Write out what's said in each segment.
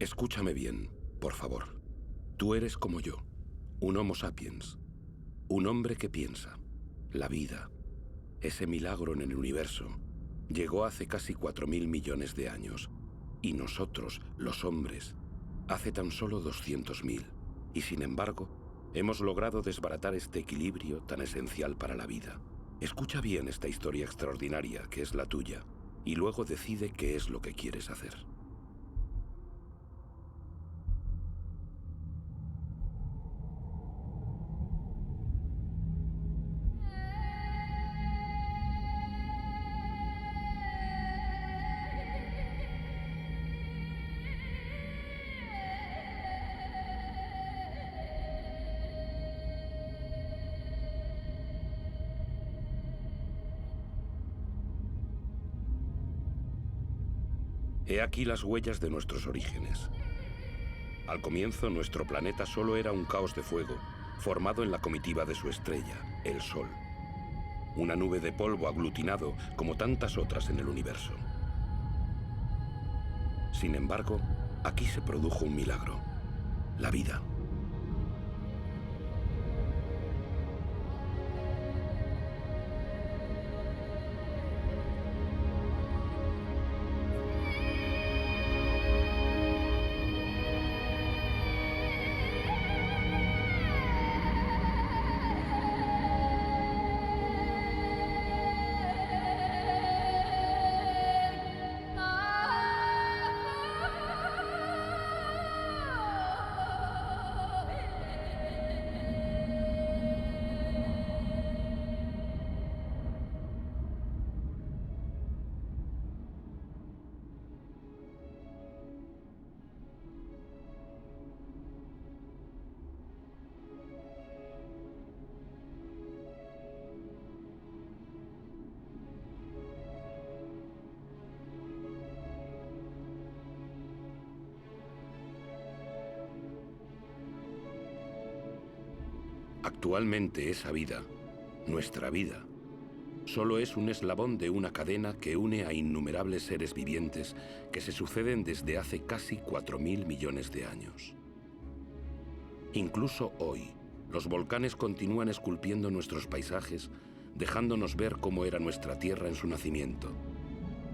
Escúchame bien, por favor. Tú eres como yo, un Homo sapiens, un hombre que piensa. La vida, ese milagro en el universo, llegó hace casi 4.000 millones de años. Y nosotros, los hombres, hace tan solo 200.000. Y sin embargo, hemos logrado desbaratar este equilibrio tan esencial para la vida. Escucha bien esta historia extraordinaria que es la tuya, y luego decide qué es lo que quieres hacer. He aquí las huellas de nuestros orígenes. Al comienzo, nuestro planeta solo era un caos de fuego, formado en la comitiva de su estrella, el Sol. Una nube de polvo aglutinado como tantas otras en el universo. Sin embargo, aquí se produjo un milagro: la vida. Actualmente esa vida, nuestra vida, solo es un eslabón de una cadena que une a innumerables seres vivientes que se suceden desde hace casi 4.000 millones de años. Incluso hoy, los volcanes continúan esculpiendo nuestros paisajes, dejándonos ver cómo era nuestra Tierra en su nacimiento.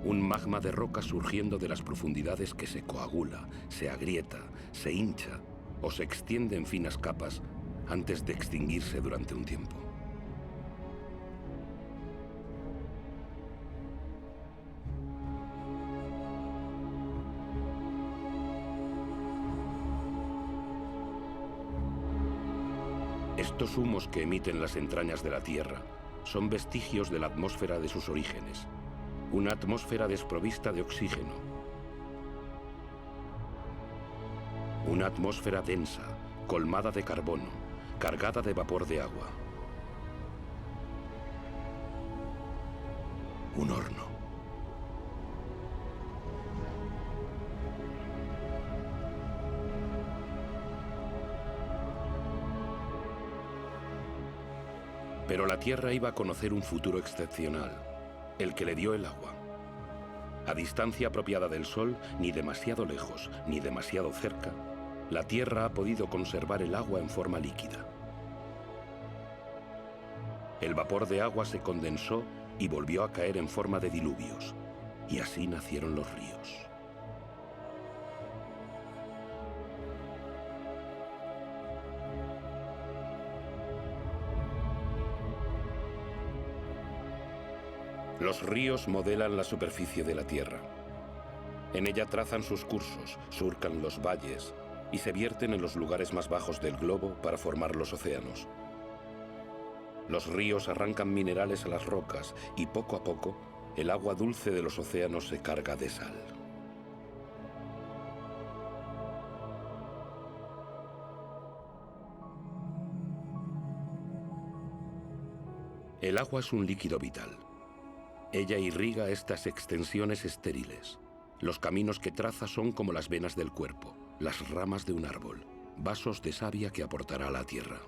Un magma de roca surgiendo de las profundidades que se coagula, se agrieta, se hincha o se extiende en finas capas antes de extinguirse durante un tiempo. Estos humos que emiten las entrañas de la Tierra son vestigios de la atmósfera de sus orígenes, una atmósfera desprovista de oxígeno, una atmósfera densa, colmada de carbono, cargada de vapor de agua. Un horno. Pero la Tierra iba a conocer un futuro excepcional, el que le dio el agua. A distancia apropiada del Sol, ni demasiado lejos, ni demasiado cerca, la Tierra ha podido conservar el agua en forma líquida. El vapor de agua se condensó y volvió a caer en forma de diluvios, y así nacieron los ríos. Los ríos modelan la superficie de la Tierra. En ella trazan sus cursos, surcan los valles y se vierten en los lugares más bajos del globo para formar los océanos. Los ríos arrancan minerales a las rocas y poco a poco el agua dulce de los océanos se carga de sal. El agua es un líquido vital. Ella irriga estas extensiones estériles. Los caminos que traza son como las venas del cuerpo, las ramas de un árbol, vasos de savia que aportará a la tierra.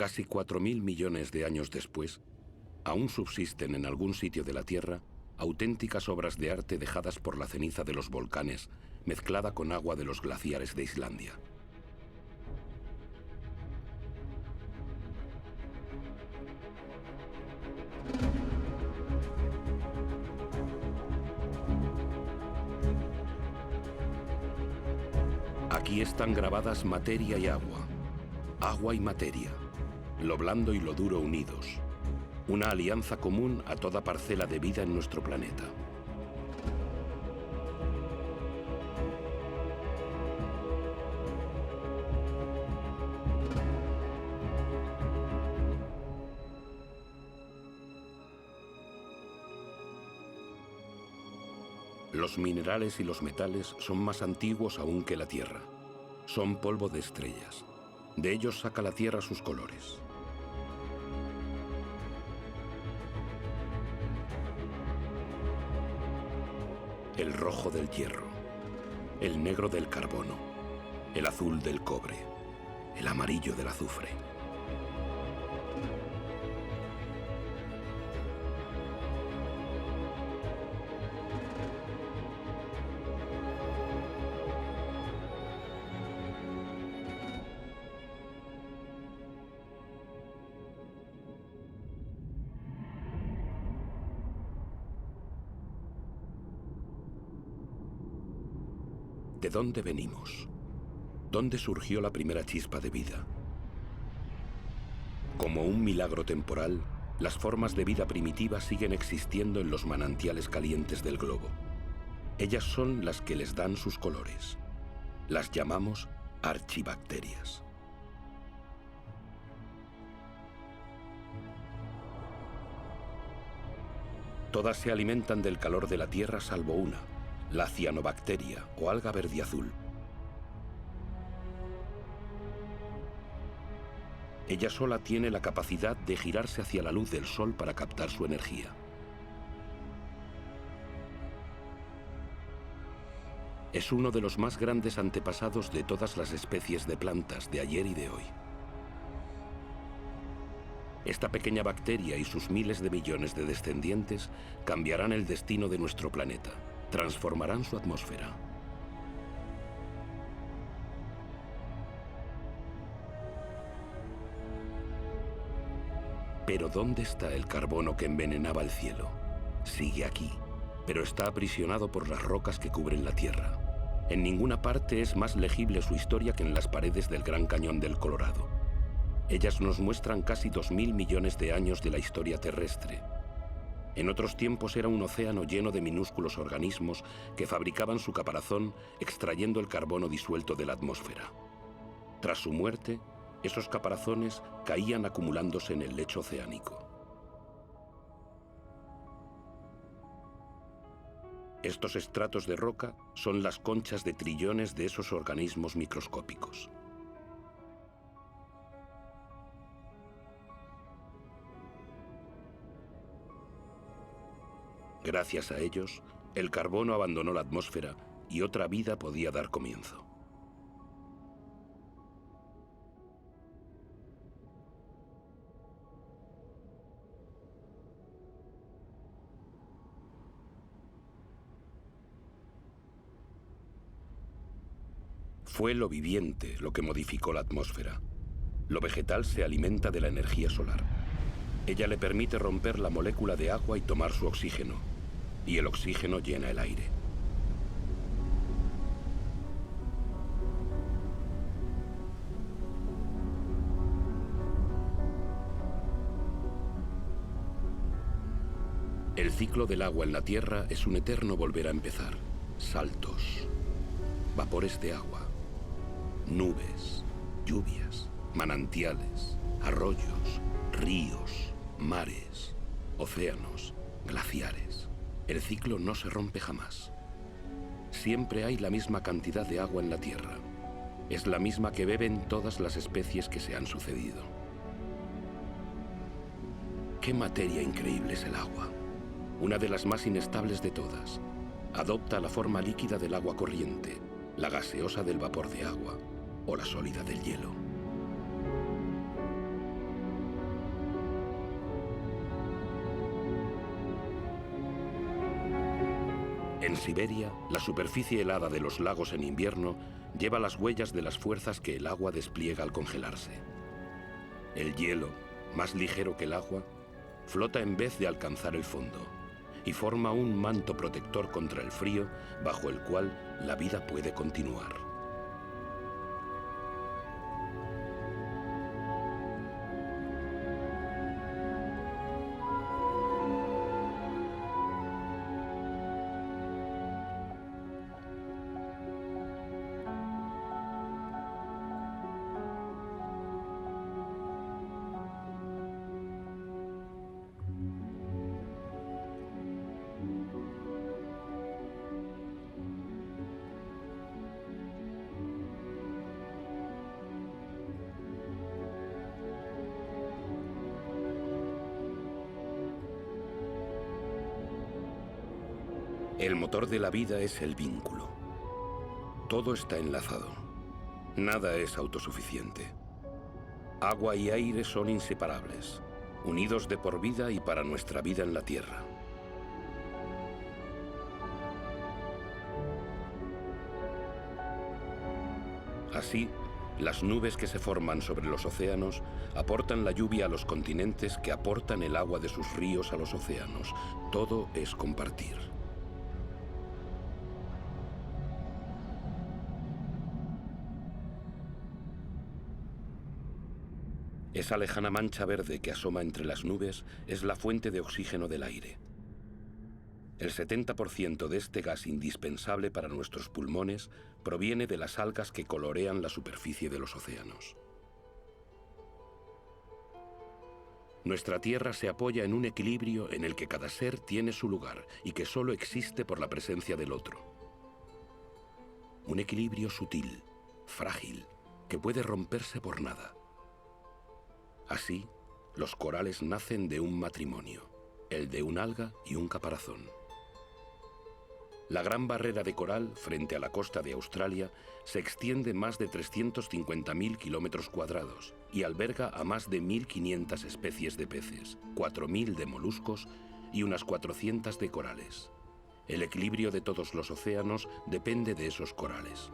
Casi 4.000 millones de años después, aún subsisten en algún sitio de la Tierra auténticas obras de arte dejadas por la ceniza de los volcanes, mezclada con agua de los glaciares de Islandia. Aquí están grabadas materia y agua, agua y materia, lo blando y lo duro unidos, una alianza común a toda parcela de vida en nuestro planeta. Los minerales y los metales son más antiguos aún que la Tierra. Son polvo de estrellas. De ellos saca la Tierra sus colores. El rojo del hierro, el negro del carbono, el azul del cobre, el amarillo del azufre. ¿De dónde venimos? ¿Dónde surgió la primera chispa de vida? Como un milagro temporal, las formas de vida primitiva siguen existiendo en los manantiales calientes del globo. Ellas son las que les dan sus colores. Las llamamos archibacterias. Todas se alimentan del calor de la Tierra salvo una, la cianobacteria o alga verdiazul. Ella sola tiene la capacidad de girarse hacia la luz del sol para captar su energía. Es uno de los más grandes antepasados de todas las especies de plantas de ayer y de hoy. Esta pequeña bacteria y sus miles de millones de descendientes cambiarán el destino de nuestro planeta. Transformarán su atmósfera. Pero ¿dónde está el carbono que envenenaba el cielo? Sigue aquí, pero está aprisionado por las rocas que cubren la Tierra. En ninguna parte es más legible su historia que en las paredes del Gran Cañón del Colorado. Ellas nos muestran casi 2.000 millones de años de la historia terrestre. En otros tiempos era un océano lleno de minúsculos organismos que fabricaban su caparazón extrayendo el carbono disuelto de la atmósfera. Tras su muerte, esos caparazones caían acumulándose en el lecho oceánico. Estos estratos de roca son las conchas de trillones de esos organismos microscópicos. Gracias a ellos, el carbono abandonó la atmósfera y otra vida podía dar comienzo. Fue lo viviente lo que modificó la atmósfera. Lo vegetal se alimenta de la energía solar. Ella le permite romper la molécula de agua y tomar su oxígeno, y el oxígeno llena el aire. El ciclo del agua en la Tierra es un eterno volver a empezar. Saltos, vapores de agua, nubes, lluvias, manantiales, arroyos, ríos, mares, océanos, glaciares. El ciclo no se rompe jamás. Siempre hay la misma cantidad de agua en la Tierra. Es la misma que beben todas las especies que se han sucedido. ¡Qué materia increíble es el agua! Una de las más inestables de todas. Adopta la forma líquida del agua corriente, la gaseosa del vapor de agua o la sólida del hielo. En Siberia, la superficie helada de los lagos en invierno lleva las huellas de las fuerzas que el agua despliega al congelarse. El hielo, más ligero que el agua, flota en vez de alcanzar el fondo y forma un manto protector contra el frío bajo el cual la vida puede continuar. El motor de la vida es el vínculo. Todo está enlazado. Nada es autosuficiente. Agua y aire son inseparables, unidos de por vida y para nuestra vida en la Tierra. Así, las nubes que se forman sobre los océanos aportan la lluvia a los continentes que aportan el agua de sus ríos a los océanos. Todo es compartir. Esa lejana mancha verde que asoma entre las nubes es la fuente de oxígeno del aire. El 70% de este gas indispensable para nuestros pulmones proviene de las algas que colorean la superficie de los océanos. Nuestra Tierra se apoya en un equilibrio en el que cada ser tiene su lugar y que solo existe por la presencia del otro. Un equilibrio sutil, frágil, que puede romperse por nada. Así, los corales nacen de un matrimonio, el de un alga y un caparazón. La gran barrera de coral, frente a la costa de Australia, se extiende más de 350.000 kilómetros cuadrados y alberga a más de 1.500 especies de peces, 4.000 de moluscos y unas 400 de corales. El equilibrio de todos los océanos depende de esos corales.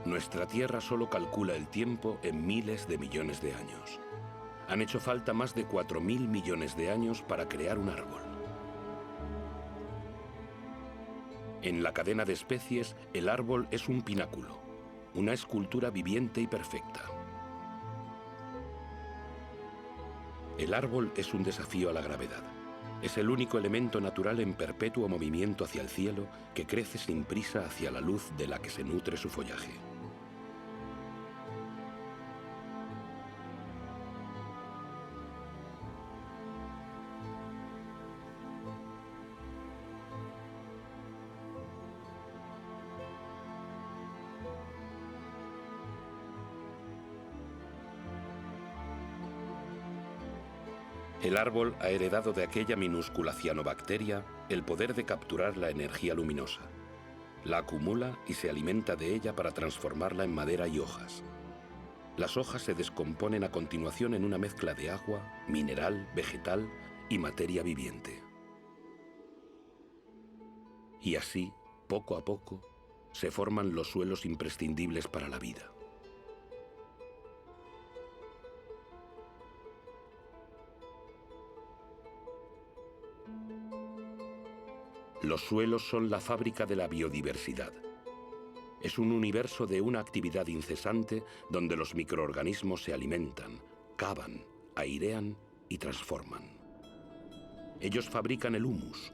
Nuestra Tierra solo calcula el tiempo en miles de millones de años. Han hecho falta más de 4.000 millones de años para crear un árbol. En la cadena de especies, el árbol es un pináculo, una escultura viviente y perfecta. El árbol es un desafío a la gravedad. Es el único elemento natural en perpetuo movimiento hacia el cielo que crece sin prisa hacia la luz de la que se nutre su follaje. El árbol ha heredado de aquella minúscula cianobacteria el poder de capturar la energía luminosa. La acumula y se alimenta de ella para transformarla en madera y hojas. Las hojas se descomponen a continuación en una mezcla de agua, mineral, vegetal y materia viviente. Y así, poco a poco, se forman los suelos imprescindibles para la vida. Los suelos son la fábrica de la biodiversidad. Es un universo de una actividad incesante donde los microorganismos se alimentan, cavan, airean y transforman. Ellos fabrican el humus,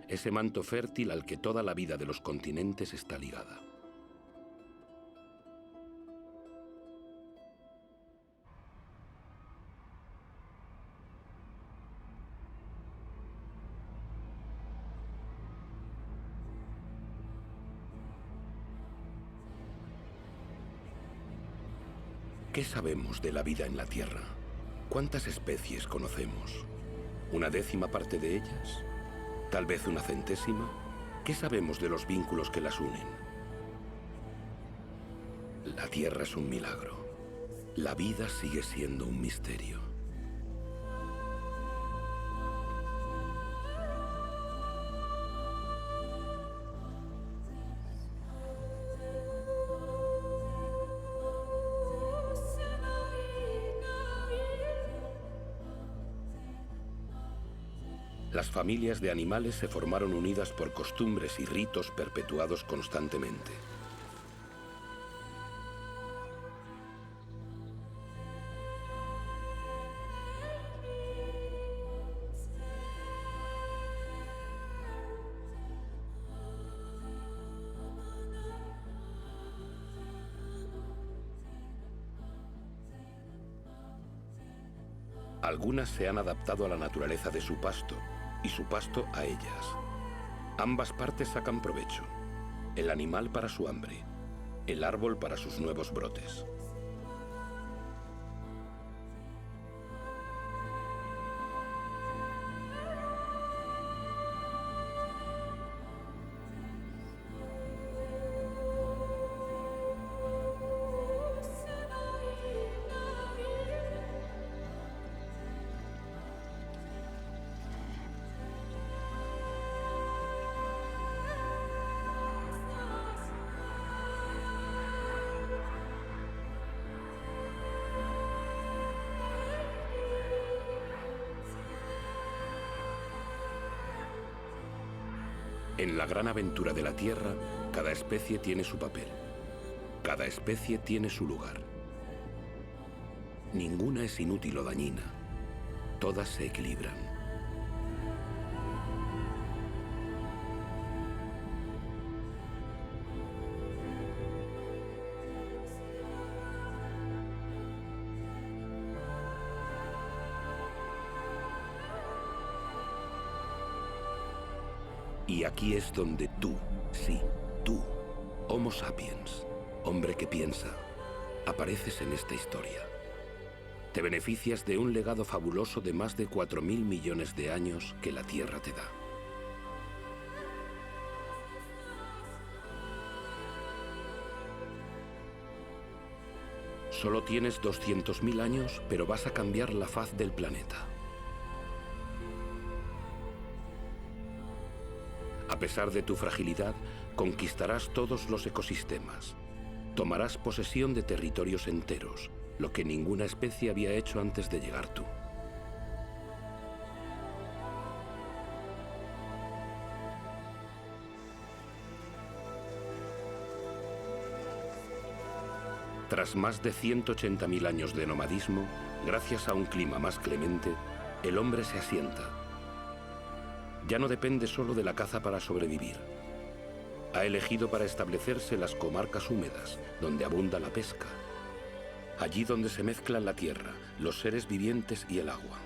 ese manto fértil al que toda la vida de los continentes está ligada. ¿Qué sabemos de la vida en la Tierra? ¿Cuántas especies conocemos? ¿Una décima parte de ellas? ¿Tal vez una centésima? ¿Qué sabemos de los vínculos que las unen? La Tierra es un milagro. La vida sigue siendo un misterio. Las familias de animales se formaron unidas por costumbres y ritos perpetuados constantemente. Algunas se han adaptado a la naturaleza de su pasto y su pasto a ellas. Ambas partes sacan provecho. El animal para su hambre, el árbol para sus nuevos brotes. En la gran aventura de la Tierra, cada especie tiene su papel. Cada especie tiene su lugar. Ninguna es inútil o dañina. Todas se equilibran. Y aquí es donde tú, sí, tú, Homo sapiens, hombre que piensa, apareces en esta historia. Te beneficias de un legado fabuloso de más de 4.000 millones de años que la Tierra te da. Solo tienes 200.000 años, pero vas a cambiar la faz del planeta. A pesar de tu fragilidad, conquistarás todos los ecosistemas. Tomarás posesión de territorios enteros, lo que ninguna especie había hecho antes de llegar tú. Tras más de 180.000 años de nomadismo, gracias a un clima más clemente, el hombre se asienta. Ya no depende solo de la caza para sobrevivir. Ha elegido para establecerse las comarcas húmedas, donde abunda la pesca. Allí donde se mezclan la tierra, los seres vivientes y el agua.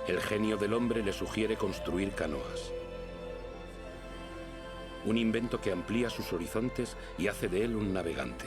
El genio del hombre le sugiere construir canoas. Un invento que amplía sus horizontes y hace de él un navegante.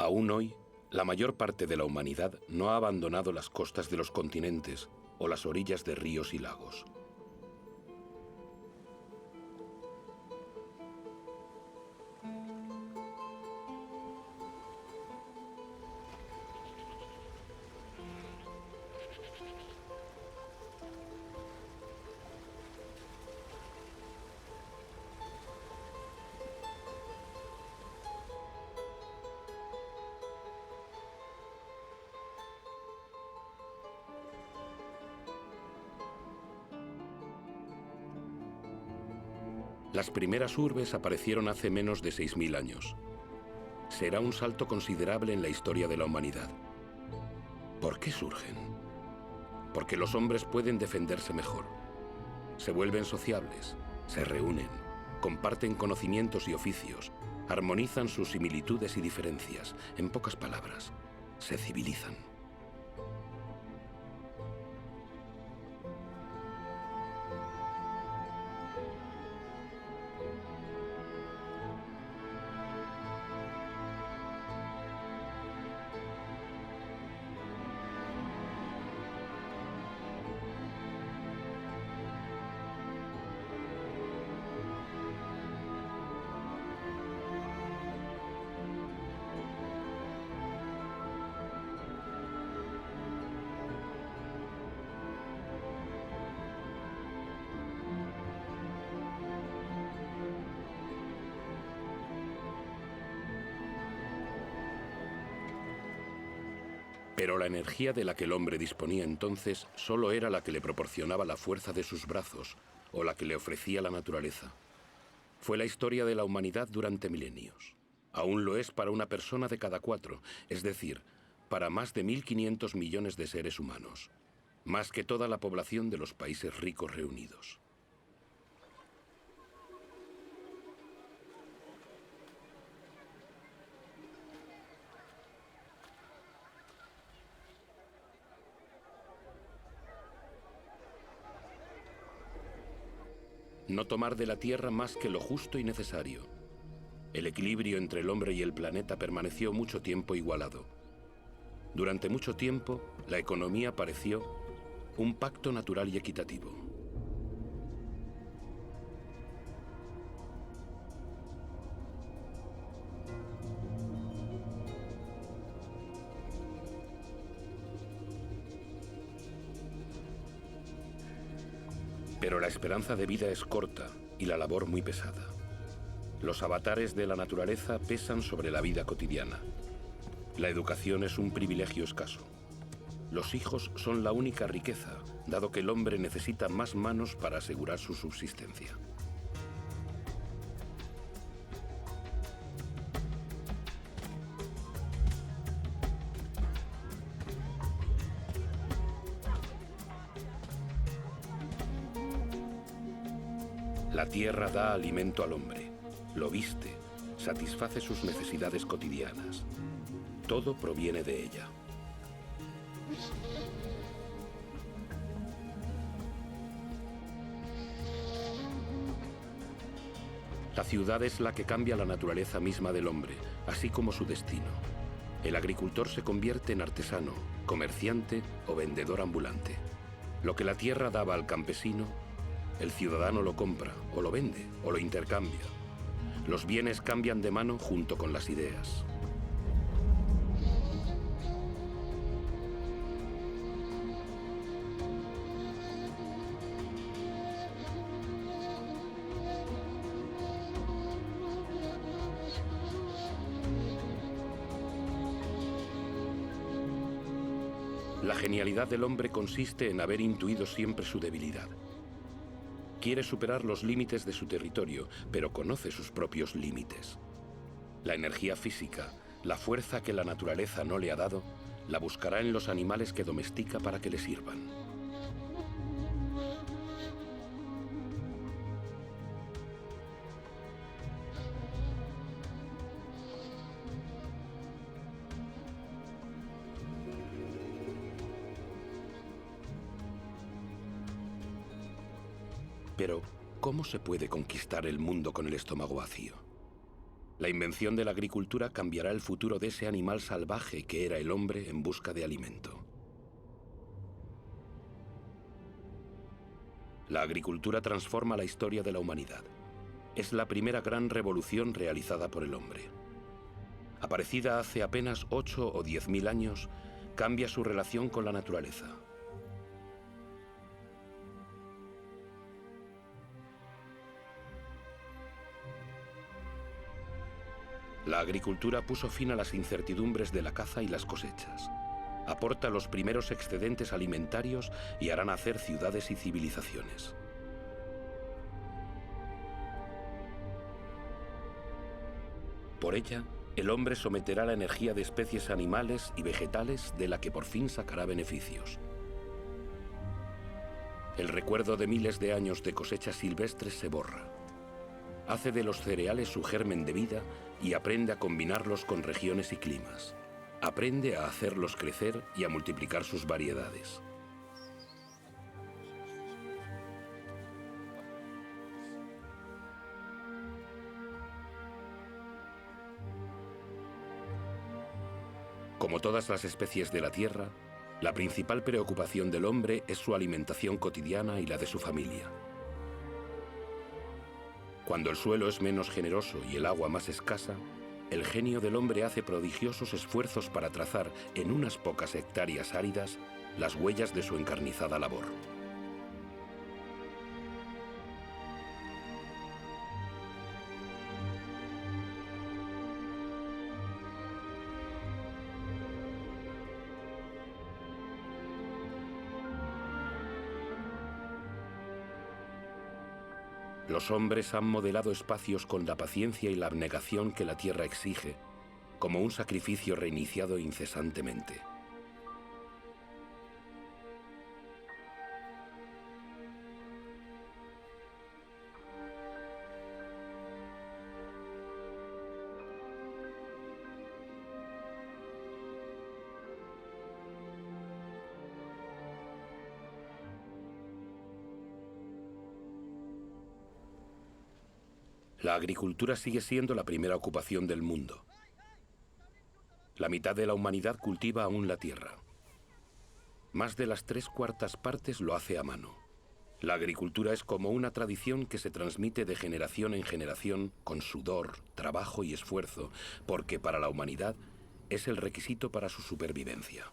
Aún hoy, la mayor parte de la humanidad no ha abandonado las costas de los continentes o las orillas de ríos y lagos. Las primeras urbes aparecieron hace menos de 6.000 años. Será un salto considerable en la historia de la humanidad. ¿Por qué surgen? Porque los hombres pueden defenderse mejor. Se vuelven sociables, se reúnen, comparten conocimientos y oficios, armonizan sus similitudes y diferencias. En pocas palabras, se civilizan. Pero la energía de la que el hombre disponía entonces solo era la que le proporcionaba la fuerza de sus brazos o la que le ofrecía la naturaleza. Fue la historia de la humanidad durante milenios. Aún lo es para una persona de cada 4, es decir, para más de 1.500 millones de seres humanos, más que toda la población de los países ricos reunidos. No tomar de la tierra más que lo justo y necesario. El equilibrio entre el hombre y el planeta permaneció mucho tiempo igualado. Durante mucho tiempo, la economía pareció un pacto natural y equitativo. Pero la esperanza de vida es corta y la labor muy pesada. Los avatares de la naturaleza pesan sobre la vida cotidiana. La educación es un privilegio escaso. Los hijos son la única riqueza, dado que el hombre necesita más manos para asegurar su subsistencia. La tierra da alimento al hombre, lo viste, satisface sus necesidades cotidianas. Todo proviene de ella. La ciudad es la que cambia la naturaleza misma del hombre, así como su destino. El agricultor se convierte en artesano, comerciante o vendedor ambulante. Lo que la tierra daba al campesino, el ciudadano lo compra, o lo vende, o lo intercambia. Los bienes cambian de mano junto con las ideas. La genialidad del hombre consiste en haber intuido siempre su debilidad. Quiere superar los límites de su territorio, pero conoce sus propios límites. La energía física, la fuerza que la naturaleza no le ha dado, la buscará en los animales que domestica para que le sirvan. Pero, ¿cómo se puede conquistar el mundo con el estómago vacío? La invención de la agricultura cambiará el futuro de ese animal salvaje que era el hombre en busca de alimento. La agricultura transforma la historia de la humanidad. Es la primera gran revolución realizada por el hombre. Aparecida hace apenas 8 o 10.000 años, cambia su relación con la naturaleza. La agricultura puso fin a las incertidumbres de la caza y las cosechas. Aporta los primeros excedentes alimentarios y hará nacer ciudades y civilizaciones. Por ella, el hombre someterá la energía de especies animales y vegetales de la que por fin sacará beneficios. El recuerdo de miles de años de cosechas silvestres se borra. Hace de los cereales su germen de vida y aprende a combinarlos con regiones y climas. Aprende a hacerlos crecer y a multiplicar sus variedades. Como todas las especies de la Tierra, la principal preocupación del hombre es su alimentación cotidiana y la de su familia. Cuando el suelo es menos generoso y el agua más escasa, el genio del hombre hace prodigiosos esfuerzos para trazar en unas pocas hectáreas áridas las huellas de su encarnizada labor. Los hombres han modelado espacios con la paciencia y la abnegación que la tierra exige, como un sacrificio reiniciado incesantemente. La agricultura sigue siendo la primera ocupación del mundo. La mitad de la humanidad cultiva aún la tierra. Más de las 3/4 partes lo hace a mano. La agricultura es como una tradición que se transmite de generación en generación con sudor, trabajo y esfuerzo, porque para la humanidad es el requisito para su supervivencia.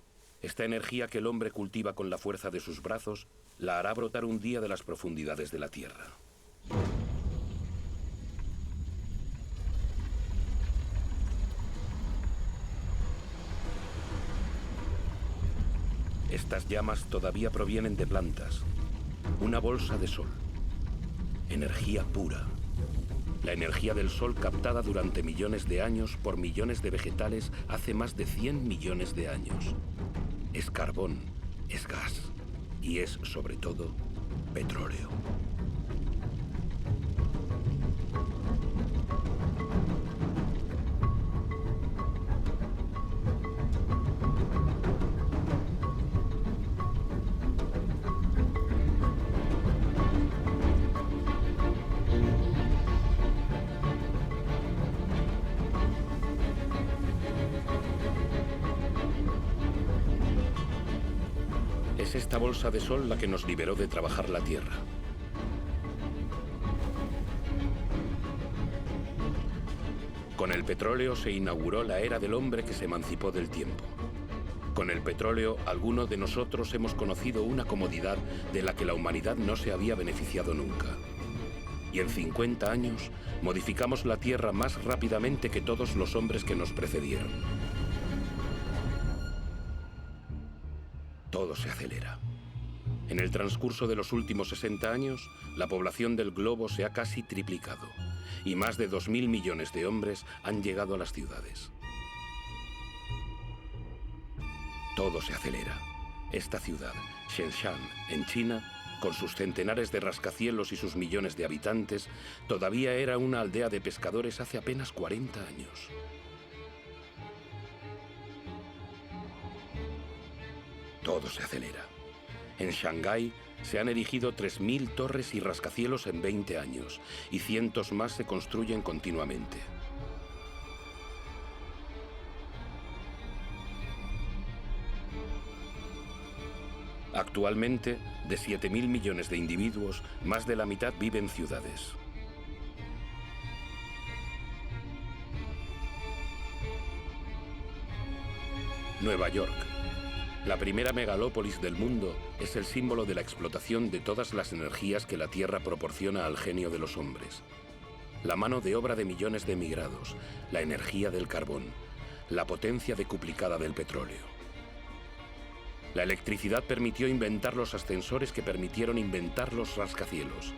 Esta energía que el hombre cultiva con la fuerza de sus brazos la hará brotar un día de las profundidades de la tierra. Estas llamas todavía provienen de plantas. Una bolsa de sol. Energía pura. La energía del sol captada durante millones de años por millones de vegetales hace más de 100 millones de años. Es carbón, es gas y es, sobre todo, petróleo. Es esta bolsa de sol la que nos liberó de trabajar la tierra. Con el petróleo se inauguró la era del hombre que se emancipó del tiempo. Con el petróleo, algunos de nosotros hemos conocido una comodidad de la que la humanidad no se había beneficiado nunca. Y en 50 años modificamos la tierra más rápidamente que todos los hombres que nos precedieron. Todo se acelera. En el transcurso de los últimos 60 años, la población del globo se ha casi triplicado y más de 2.000 millones de hombres han llegado a las ciudades. Todo se acelera. Esta ciudad, Shenzhen, en China, con sus centenares de rascacielos y sus millones de habitantes, todavía era una aldea de pescadores hace apenas 40 años. Todo se acelera. En Shanghái se han erigido 3.000 torres y rascacielos en 20 años y cientos más se construyen continuamente. Actualmente, de 7.000 millones de individuos, más de la mitad vive en ciudades. Nueva York, la primera megalópolis del mundo, es el símbolo de la explotación de todas las energías que la Tierra proporciona al genio de los hombres. La mano de obra de millones de emigrados, la energía del carbón, la potencia decuplicada del petróleo. La electricidad permitió inventar los ascensores que permitieron inventar los rascacielos.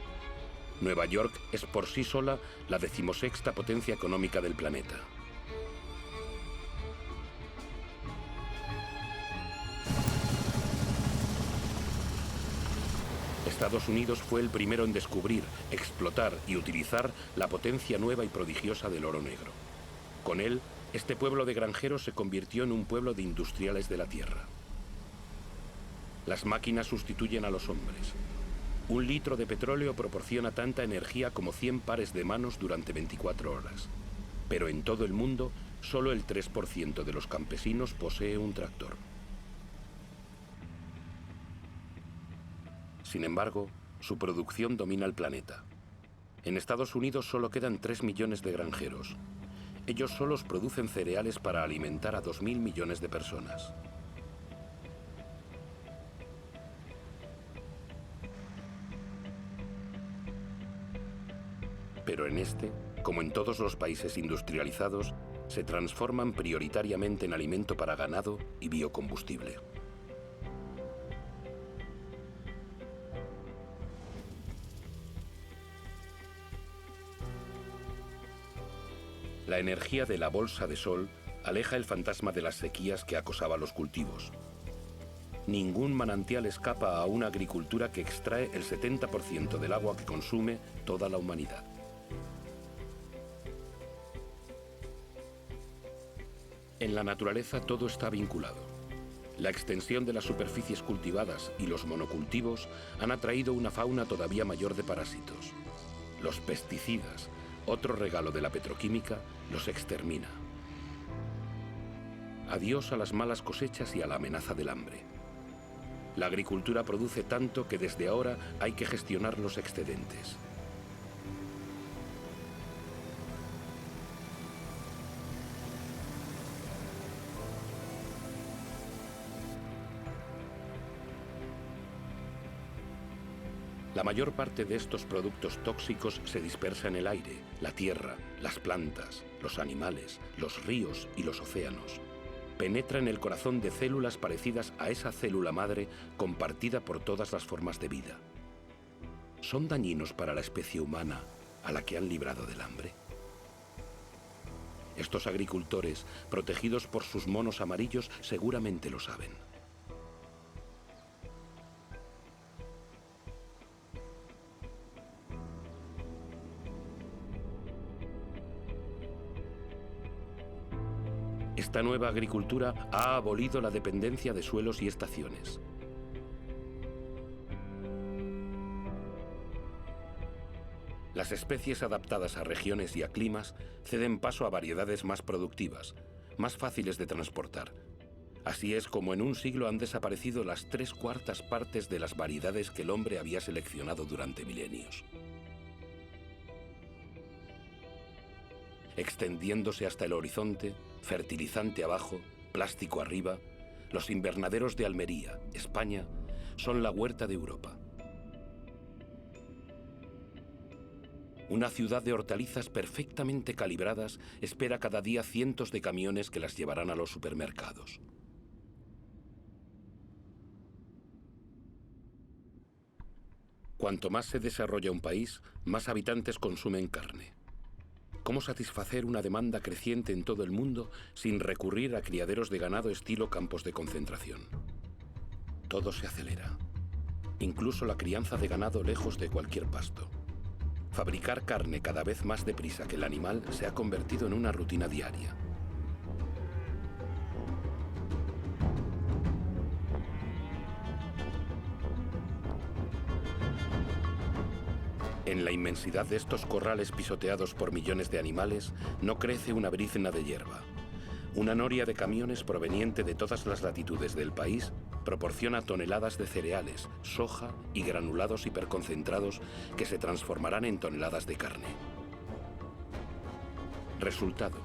Nueva York es por sí sola la 16ª potencia económica del planeta. Estados Unidos fue el primero en descubrir, explotar y utilizar la potencia nueva y prodigiosa del oro negro. Con él, este pueblo de granjeros se convirtió en un pueblo de industriales de la tierra. Las máquinas sustituyen a los hombres. 1 litro de petróleo proporciona tanta energía como 100 pares de manos durante 24 horas. Pero en todo el mundo, solo el 3% de los campesinos posee un tractor. Sin embargo, su producción domina el planeta. En Estados Unidos solo quedan 3 millones de granjeros. Ellos solos producen cereales para alimentar a 2.000 millones de personas. Pero en este, como en todos los países industrializados, se transforman prioritariamente en alimento para ganado y biocombustible. La energía de la bolsa de sol aleja el fantasma de las sequías que acosaba los cultivos. Ningún manantial escapa a una agricultura que extrae el 70% del agua que consume toda la humanidad. En la naturaleza todo está vinculado. La extensión de las superficies cultivadas y los monocultivos han atraído una fauna todavía mayor de parásitos. Los pesticidas, otro regalo de la petroquímica, los extermina. Adiós a las malas cosechas y a la amenaza del hambre. La agricultura produce tanto que desde ahora hay que gestionar los excedentes. La mayor parte de estos productos tóxicos se dispersa en el aire, la tierra, las plantas, los animales, los ríos y los océanos. Penetra en el corazón de células parecidas a esa célula madre compartida por todas las formas de vida. ¿Son dañinos para la especie humana a la que han librado del hambre? Estos agricultores, protegidos por sus monos amarillos, seguramente lo saben. Esta nueva agricultura ha abolido la dependencia de suelos y estaciones. Las especies adaptadas a regiones y a climas ceden paso a variedades más productivas, más fáciles de transportar. Así es como en un siglo han desaparecido las 3/4 partes de las variedades que el hombre había seleccionado durante milenios. Extendiéndose hasta el horizonte, fertilizante abajo, plástico arriba, los invernaderos de Almería, España, son la huerta de Europa. Una ciudad de hortalizas perfectamente calibradas espera cada día cientos de camiones que las llevarán a los supermercados. Cuanto más se desarrolla un país, más habitantes consumen carne. ¿Cómo satisfacer una demanda creciente en todo el mundo sin recurrir a criaderos de ganado estilo campos de concentración? Todo se acelera, incluso la crianza de ganado lejos de cualquier pasto. Fabricar carne cada vez más deprisa que el animal se ha convertido en una rutina diaria. En la inmensidad de estos corrales pisoteados por millones de animales, no crece una brizna de hierba. Una noria de camiones proveniente de todas las latitudes del país proporciona toneladas de cereales, soja y granulados hiperconcentrados que se transformarán en toneladas de carne. Resultado: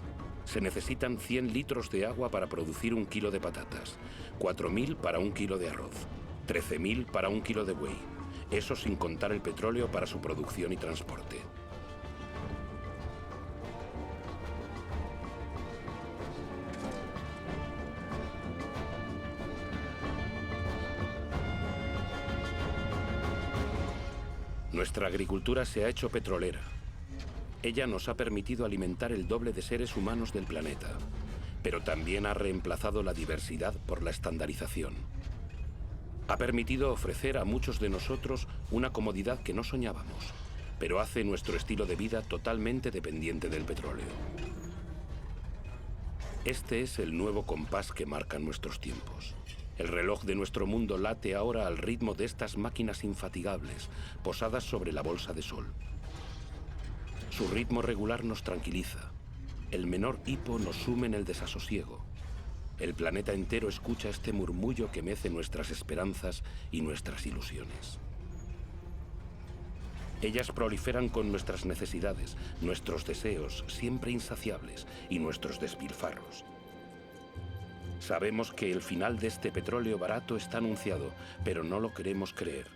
se necesitan 100 litros de agua para producir 1 kilo de patatas, 4.000 para 1 kilo de arroz, 13.000 para 1 kilo de buey. Eso sin contar el petróleo para su producción y transporte. Nuestra agricultura se ha hecho petrolera. Ella nos ha permitido alimentar el doble de seres humanos del planeta, pero también ha reemplazado la diversidad por la estandarización. Ha permitido ofrecer a muchos de nosotros una comodidad que no soñábamos, pero hace nuestro estilo de vida totalmente dependiente del petróleo. Este es el nuevo compás que marca nuestros tiempos. El reloj de nuestro mundo late ahora al ritmo de estas máquinas infatigables, posadas sobre la bolsa de sol. Su ritmo regular nos tranquiliza. El menor hipo nos sume en el desasosiego. El planeta entero escucha este murmullo que mece nuestras esperanzas y nuestras ilusiones. Ellas proliferan con nuestras necesidades, nuestros deseos siempre insaciables y nuestros despilfarros. Sabemos que el final de este petróleo barato está anunciado, pero no lo queremos creer.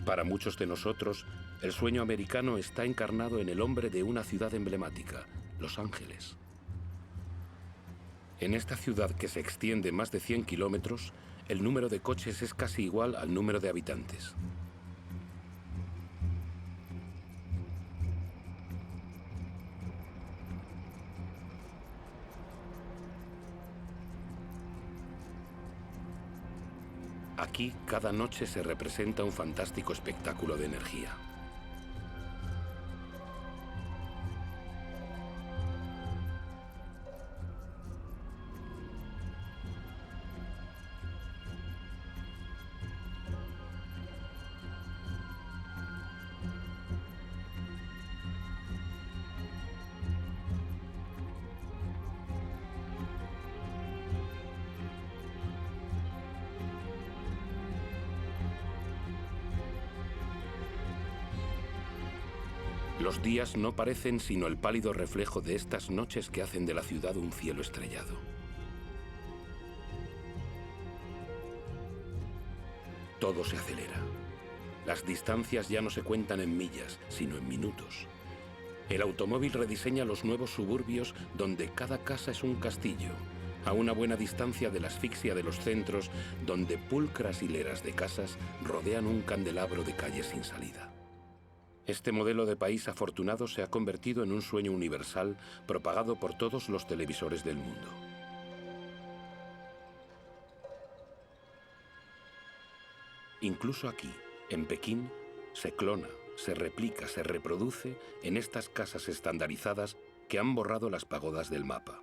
Para muchos de nosotros, el sueño americano está encarnado en el hombre de una ciudad emblemática, Los Ángeles. En esta ciudad que se extiende más de 100 kilómetros, el número de coches es casi igual al número de habitantes. Aquí, cada noche se representa un fantástico espectáculo de energía. Los días no parecen sino el pálido reflejo de estas noches que hacen de la ciudad un cielo estrellado. Todo se acelera. Las distancias ya no se cuentan en millas, sino en minutos. El automóvil rediseña los nuevos suburbios donde cada casa es un castillo, a una buena distancia de la asfixia de los centros, donde pulcras hileras de casas rodean un candelabro de calles sin salida. Este modelo de país afortunado se ha convertido en un sueño universal propagado por todos los televisores del mundo. Incluso aquí, en Pekín, se clona, se replica, se reproduce en estas casas estandarizadas que han borrado las pagodas del mapa.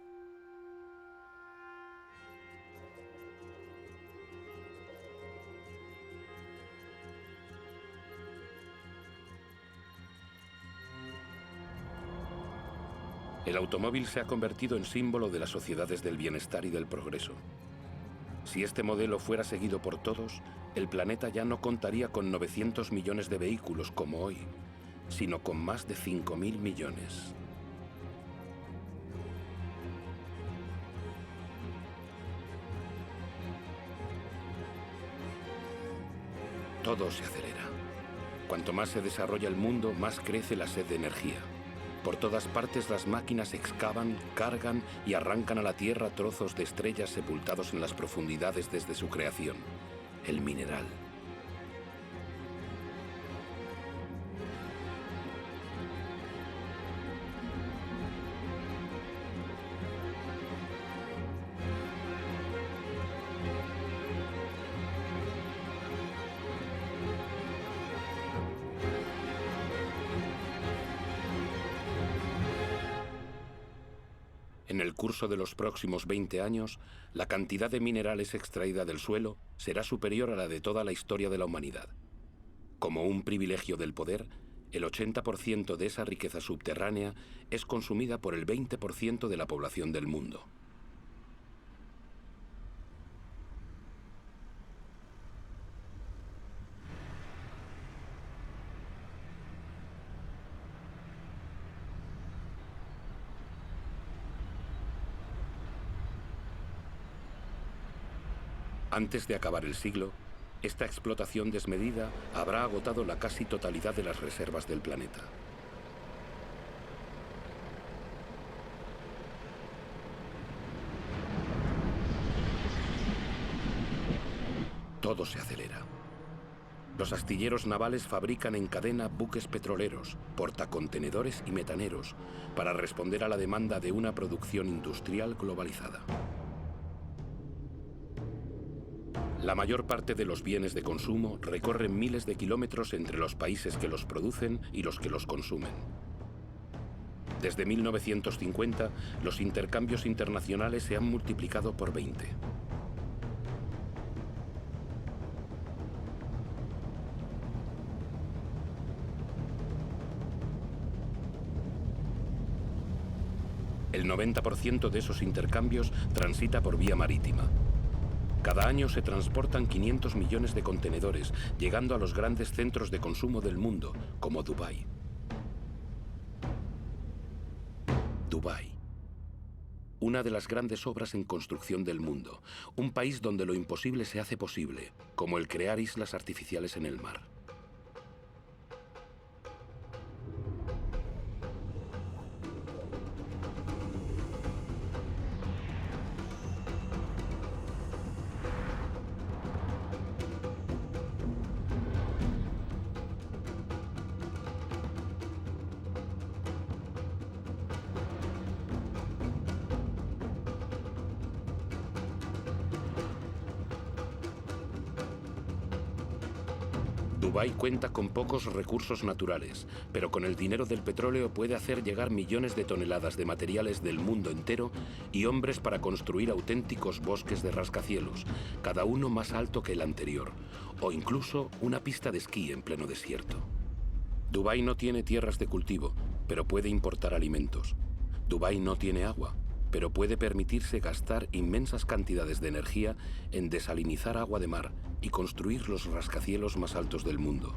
El automóvil se ha convertido en símbolo de las sociedades del bienestar y del progreso. Si este modelo fuera seguido por todos, el planeta ya no contaría con 900 millones de vehículos como hoy, sino con más de 5.000 millones. Todo se acelera. Cuanto más se desarrolla el mundo, más crece la sed de energía. Por todas partes las máquinas excavan, cargan y arrancan a la Tierra trozos de estrellas sepultados en las profundidades desde su creación. El mineral. En el curso de los próximos 20 años, la cantidad de minerales extraída del suelo será superior a la de toda la historia de la humanidad. Como un privilegio del poder, el 80% de esa riqueza subterránea es consumida por el 20% de la población del mundo. Antes de acabar el siglo, esta explotación desmedida habrá agotado la casi totalidad de las reservas del planeta. Todo se acelera. Los astilleros navales fabrican en cadena buques petroleros, portacontenedores y metaneros para responder a la demanda de una producción industrial globalizada. La mayor parte de los bienes de consumo recorren miles de kilómetros entre los países que los producen y los que los consumen. Desde 1950, los intercambios internacionales se han multiplicado por 20. El 90% de esos intercambios transita por vía marítima. Cada año se transportan 500 millones de contenedores, llegando a los grandes centros de consumo del mundo, como Dubái. Dubái. Una de las grandes obras en construcción del mundo. Un país donde lo imposible se hace posible, como el crear islas artificiales en el mar. Dubái cuenta con pocos recursos naturales, pero con el dinero del petróleo puede hacer llegar millones de toneladas de materiales del mundo entero y hombres para construir auténticos bosques de rascacielos, cada uno más alto que el anterior, o incluso una pista de esquí en pleno desierto. Dubái no tiene tierras de cultivo, pero puede importar alimentos. Dubái no tiene agua, pero puede permitirse gastar inmensas cantidades de energía en desalinizar agua de mar y construir los rascacielos más altos del mundo.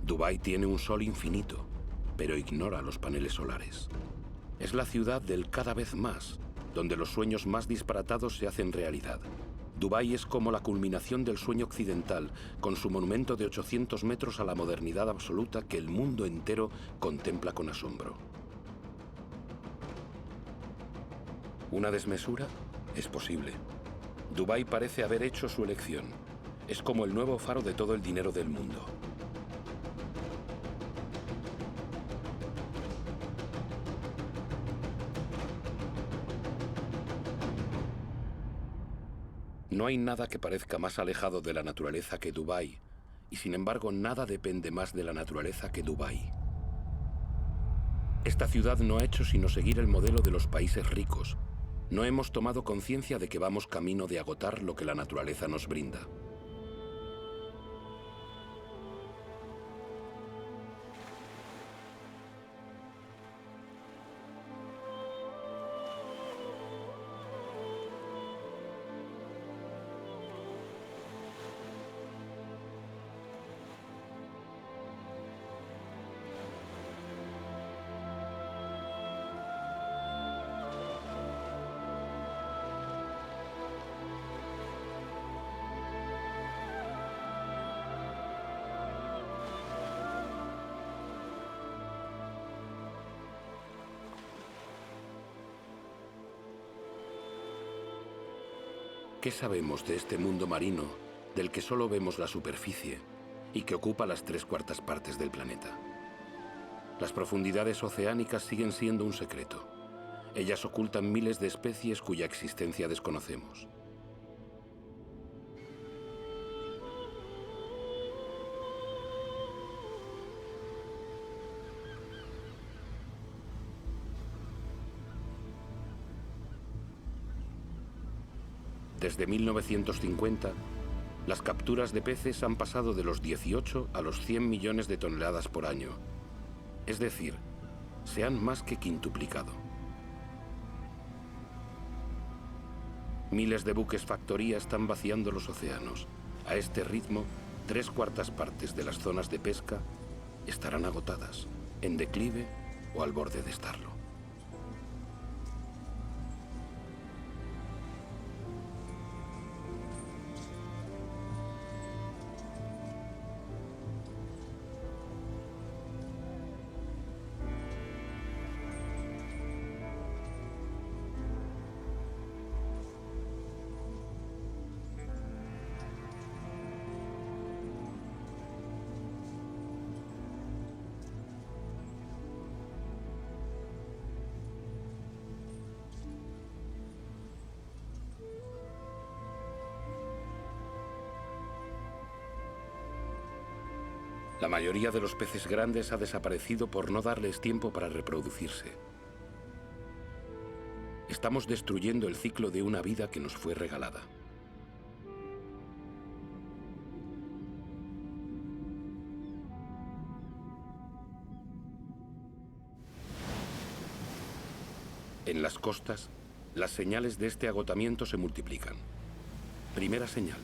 Dubái tiene un sol infinito, pero ignora los paneles solares. Es la ciudad del cada vez más, donde los sueños más disparatados se hacen realidad. Dubái es como la culminación del sueño occidental, con su monumento de 800 metros a la modernidad absoluta que el mundo entero contempla con asombro. ¿Una desmesura? Es posible. Dubái parece haber hecho su elección. Es como el nuevo faro de todo el dinero del mundo. No hay nada que parezca más alejado de la naturaleza que Dubái, y sin embargo nada depende más de la naturaleza que Dubái. Esta ciudad no ha hecho sino seguir el modelo de los países ricos. No hemos tomado conciencia de que vamos camino de agotar lo que la naturaleza nos brinda. ¿Qué sabemos de este mundo marino del que solo vemos la superficie y que ocupa las 3/4 partes del planeta? Las profundidades oceánicas siguen siendo un secreto. Ellas ocultan miles de especies cuya existencia desconocemos. Desde 1950, las capturas de peces han pasado de los 18 a los 100 millones de toneladas por año. Es decir, se han más que quintuplicado. Miles de buques factoría están vaciando los océanos. A este ritmo, 3/4 partes de las zonas de pesca estarán agotadas, en declive o al borde de estarlo. La mayoría de los peces grandes ha desaparecido por no darles tiempo para reproducirse. Estamos destruyendo el ciclo de una vida que nos fue regalada. En las costas, las señales de este agotamiento se multiplican. Primera señal: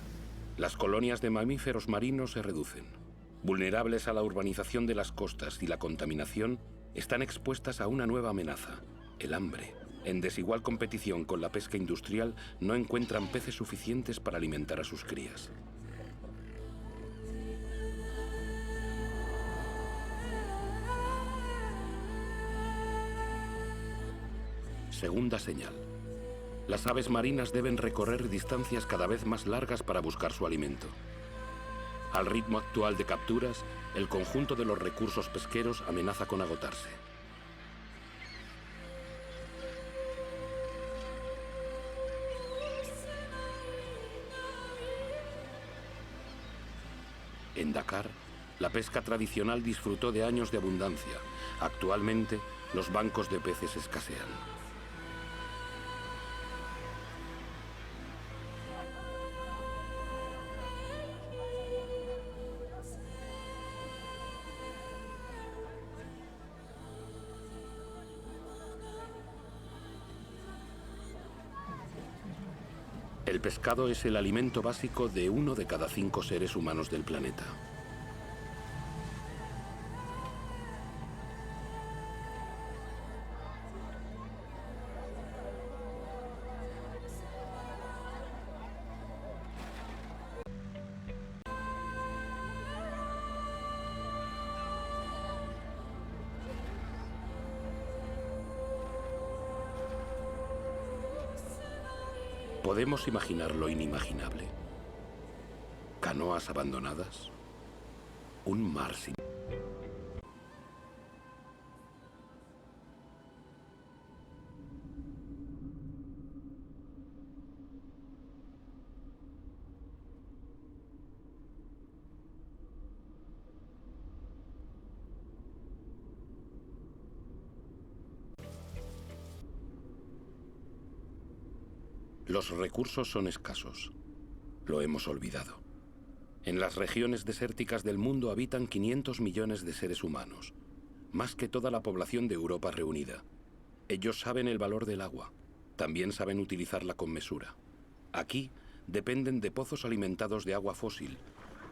las colonias de mamíferos marinos se reducen. Vulnerables a la urbanización de las costas y la contaminación, están expuestas a una nueva amenaza: el hambre. En desigual competición con la pesca industrial, no encuentran peces suficientes para alimentar a sus crías. Segunda señal: las aves marinas deben recorrer distancias cada vez más largas para buscar su alimento. Al ritmo actual de capturas, el conjunto de los recursos pesqueros amenaza con agotarse. En Dakar, la pesca tradicional disfrutó de años de abundancia. Actualmente, los bancos de peces escasean. El pescado es el alimento básico de 1 de cada 5 seres humanos del planeta. Podemos imaginar lo inimaginable. Canoas abandonadas. Un mar sin... Los recursos son escasos. Lo hemos olvidado. En las regiones desérticas del mundo habitan 500 millones de seres humanos, más que toda la población de Europa reunida. Ellos saben el valor del agua. También saben utilizarla con mesura. Aquí dependen de pozos alimentados de agua fósil,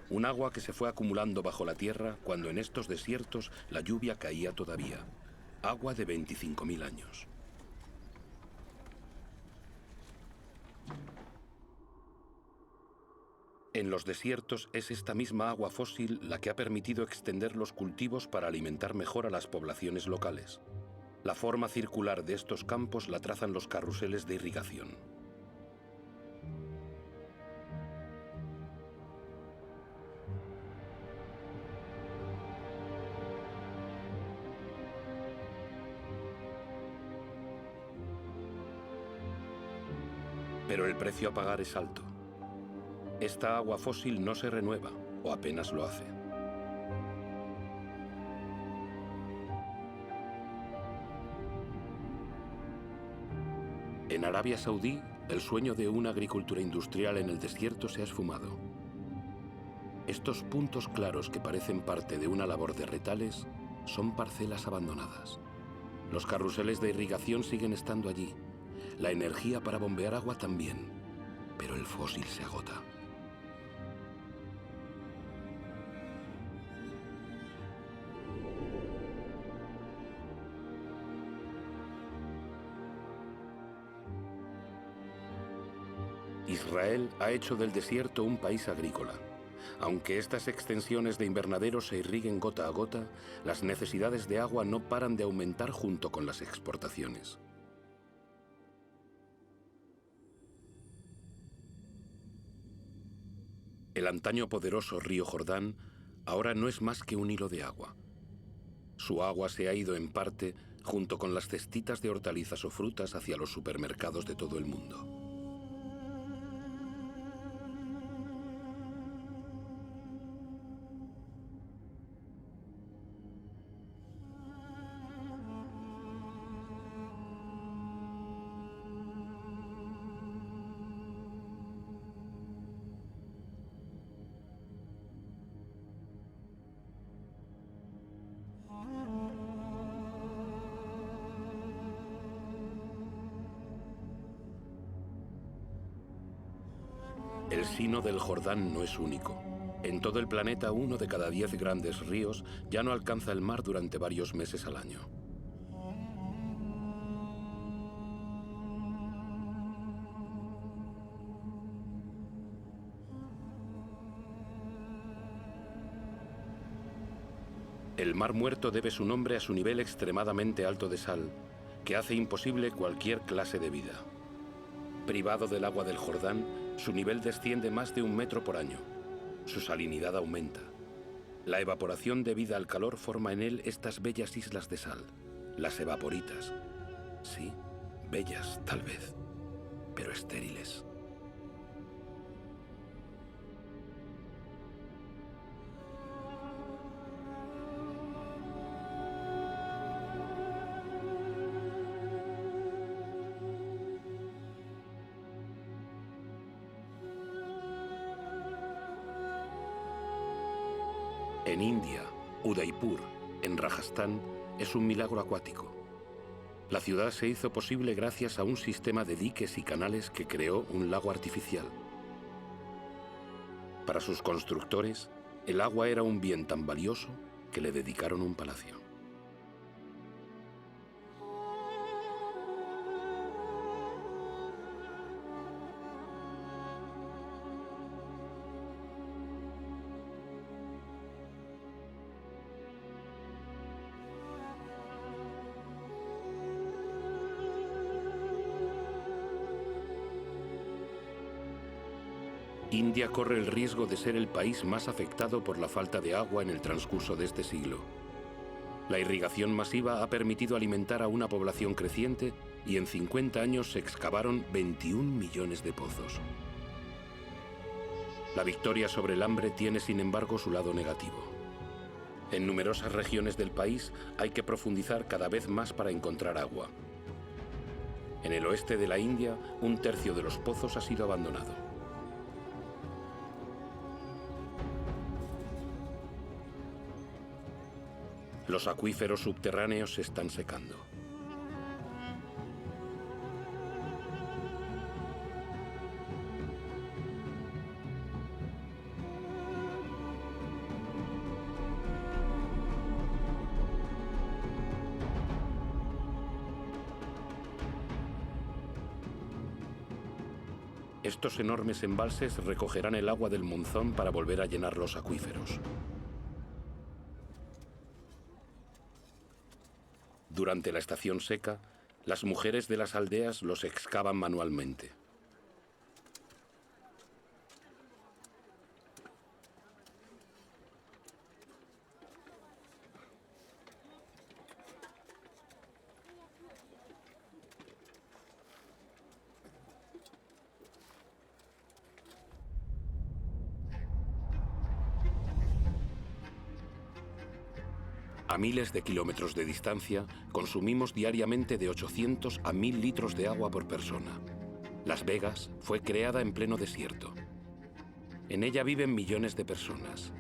un agua que se fue acumulando bajo la tierra cuando en estos desiertos la lluvia caía todavía. Agua de 25.000 años. En los desiertos es esta misma agua fósil la que ha permitido extender los cultivos para alimentar mejor a las poblaciones locales. La forma circular de estos campos la trazan los carruseles de irrigación. Pero el precio a pagar es alto. Esta agua fósil no se renueva, o apenas lo hace. En Arabia Saudí, el sueño de una agricultura industrial en el desierto se ha esfumado. Estos puntos claros que parecen parte de una labor de retales son parcelas abandonadas. Los carruseles de irrigación siguen estando allí. La energía para bombear agua también, pero el fósil se agota. Israel ha hecho del desierto un país agrícola. Aunque estas extensiones de invernaderos se irriguen gota a gota, las necesidades de agua no paran de aumentar junto con las exportaciones. El antaño poderoso río Jordán ahora no es más que un hilo de agua. Su agua se ha ido en parte, junto con las cestitas de hortalizas o frutas, hacia los supermercados de todo el mundo. El Sino del Jordán no es único. En todo el planeta, 1 de cada 10 grandes ríos ya no alcanza el mar durante varios meses al año. El Mar Muerto debe su nombre a su nivel extremadamente alto de sal, que hace imposible cualquier clase de vida. Privado del agua del Jordán, su nivel desciende más de 1 metro por año. Su salinidad aumenta. La evaporación debida al calor forma en él estas bellas islas de sal, las evaporitas. Sí, bellas, tal vez, pero estériles. En India, Udaipur, en Rajastán, es un milagro acuático. La ciudad se hizo posible gracias a un sistema de diques y canales que creó un lago artificial. Para sus constructores, el agua era un bien tan valioso que le dedicaron un palacio. India corre el riesgo de ser el país más afectado por la falta de agua en el transcurso de este siglo. La irrigación masiva ha permitido alimentar a una población creciente y en 50 años se excavaron 21 millones de pozos. La victoria sobre el hambre tiene, sin embargo, su lado negativo. En numerosas regiones del país hay que profundizar cada vez más para encontrar agua. En el oeste de la India, 1/3 de los pozos ha sido abandonado. Los acuíferos subterráneos se están secando. Estos enormes embalses recogerán el agua del monzón para volver a llenar los acuíferos. Durante la estación seca, las mujeres de las aldeas los excavan manualmente. A miles de kilómetros de distancia, consumimos diariamente de 800 a 1000 litros de agua por persona. Las Vegas fue creada en pleno desierto. En ella viven millones de personas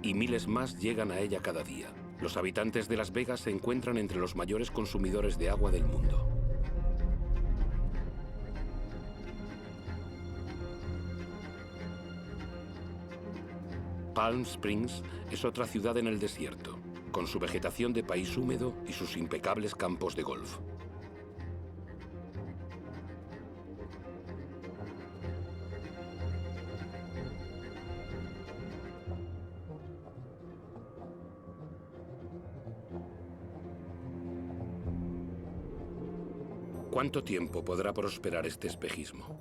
y miles más llegan a ella cada día. Los habitantes de Las Vegas se encuentran entre los mayores consumidores de agua del mundo. Palm Springs es otra ciudad en el desierto, con su vegetación de país húmedo y sus impecables campos de golf. ¿Cuánto tiempo podrá prosperar este espejismo?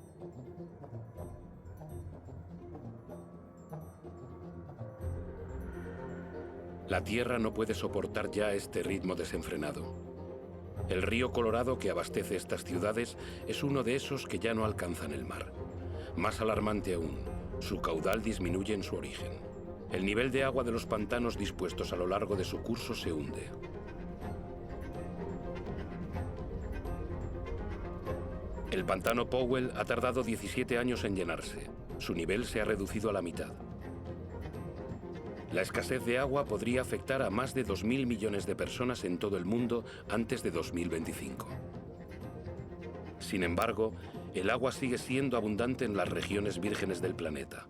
La Tierra no puede soportar ya este ritmo desenfrenado. El río Colorado que abastece estas ciudades es uno de esos que ya no alcanzan el mar. Más alarmante aún, su caudal disminuye en su origen. El nivel de agua de los pantanos dispuestos a lo largo de su curso se hunde. El pantano Powell ha tardado 17 años en llenarse. Su nivel se ha reducido a la mitad. La escasez de agua podría afectar a más de 2.000 millones de personas en todo el mundo antes de 2025. Sin embargo, el agua sigue siendo abundante en las regiones vírgenes del planeta.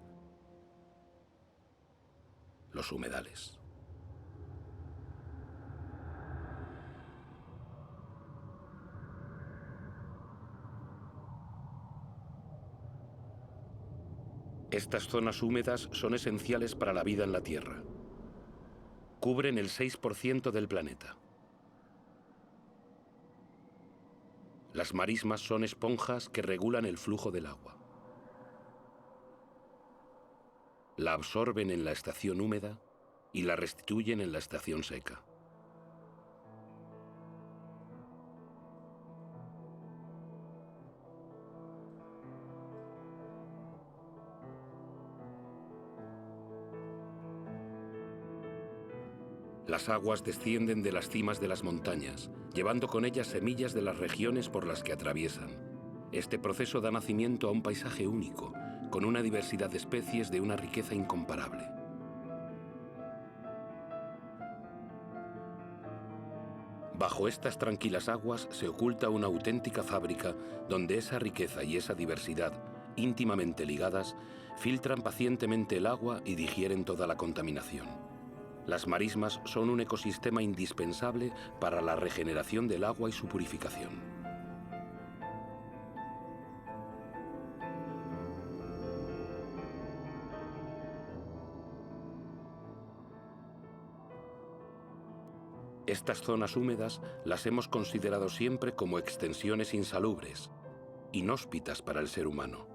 Los humedales. Estas zonas húmedas son esenciales para la vida en la Tierra. Cubren el 6% del planeta. Las marismas son esponjas que regulan el flujo del agua. La absorben en la estación húmeda y la restituyen en la estación seca. Las aguas descienden de las cimas de las montañas, llevando con ellas semillas de las regiones por las que atraviesan. Este proceso da nacimiento a un paisaje único, con una diversidad de especies de una riqueza incomparable. Bajo estas tranquilas aguas se oculta una auténtica fábrica donde esa riqueza y esa diversidad, íntimamente ligadas, filtran pacientemente el agua y digieren toda la contaminación. Las marismas son un ecosistema indispensable para la regeneración del agua y su purificación. Estas zonas húmedas las hemos considerado siempre como extensiones insalubres, inhóspitas para el ser humano.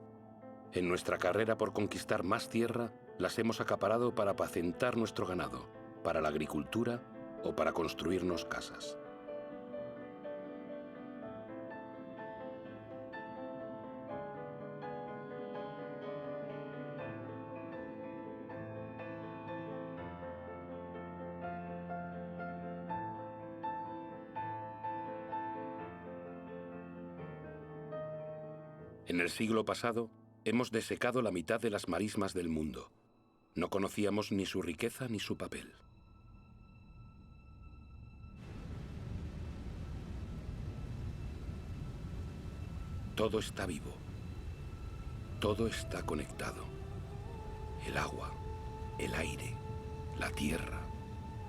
En nuestra carrera por conquistar más tierra, las hemos acaparado para apacentar nuestro ganado, para la agricultura o para construirnos casas. En el siglo pasado, hemos desecado la mitad de las marismas del mundo. No conocíamos ni su riqueza ni su papel. Todo está vivo. Todo está conectado. El agua, el aire, la tierra,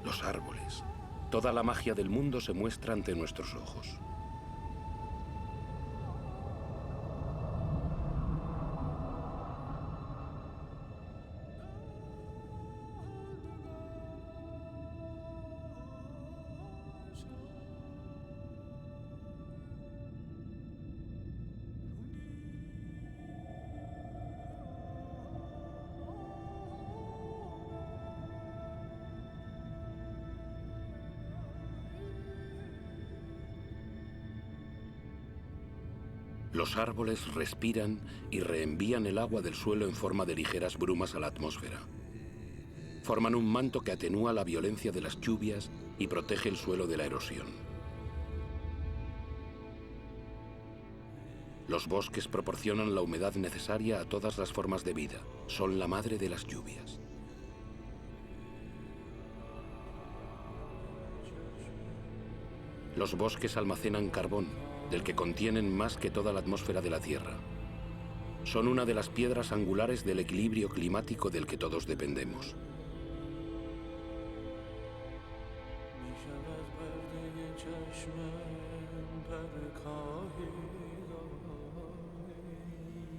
los árboles. Toda la magia del mundo se muestra ante nuestros ojos. Los árboles respiran y reenvían el agua del suelo en forma de ligeras brumas a la atmósfera. Forman un manto que atenúa la violencia de las lluvias y protege el suelo de la erosión. Los bosques proporcionan la humedad necesaria a todas las formas de vida. Son la madre de las lluvias. Los bosques almacenan carbón, del que contienen más que toda la atmósfera de la Tierra. Son una de las piedras angulares del equilibrio climático del que todos dependemos.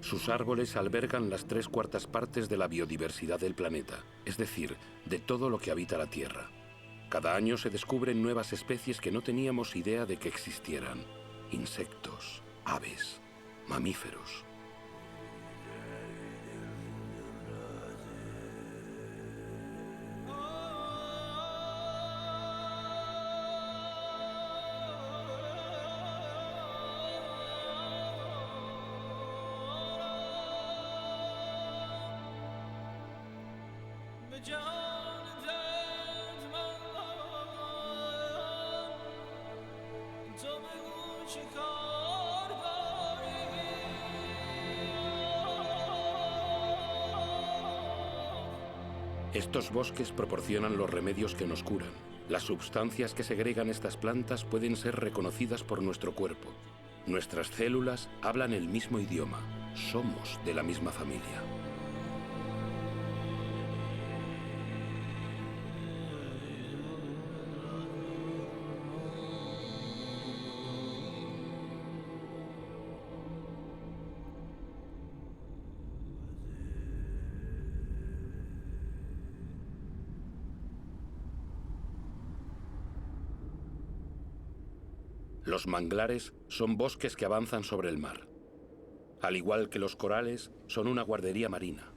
Sus árboles albergan las 3/4 partes de la biodiversidad del planeta, es decir, de todo lo que habita la Tierra. Cada año se descubren nuevas especies que no teníamos idea de que existieran. Insectos, aves, mamíferos. Estos bosques proporcionan los remedios que nos curan. Las sustancias que segregan estas plantas pueden ser reconocidas por nuestro cuerpo. Nuestras células hablan el mismo idioma. Somos de la misma familia. Los manglares son bosques que avanzan sobre el mar. Al igual que los corales, son una guardería marina.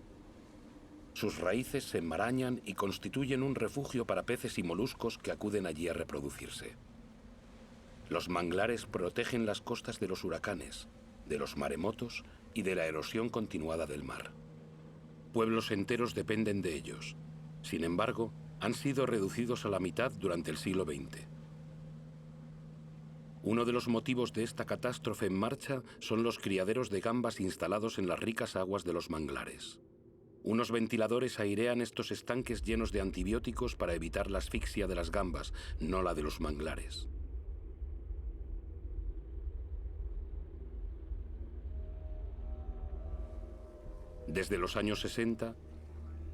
Sus raíces se enmarañan y constituyen un refugio para peces y moluscos que acuden allí a reproducirse. Los manglares protegen las costas de los huracanes, de los maremotos y de la erosión continuada del mar. Pueblos enteros dependen de ellos. Sin embargo, han sido reducidos a la mitad durante el siglo XX. Uno de los motivos de esta catástrofe en marcha son los criaderos de gambas instalados en las ricas aguas de los manglares. Unos ventiladores airean estos estanques llenos de antibióticos para evitar la asfixia de las gambas, no la de los manglares. Desde los años 60,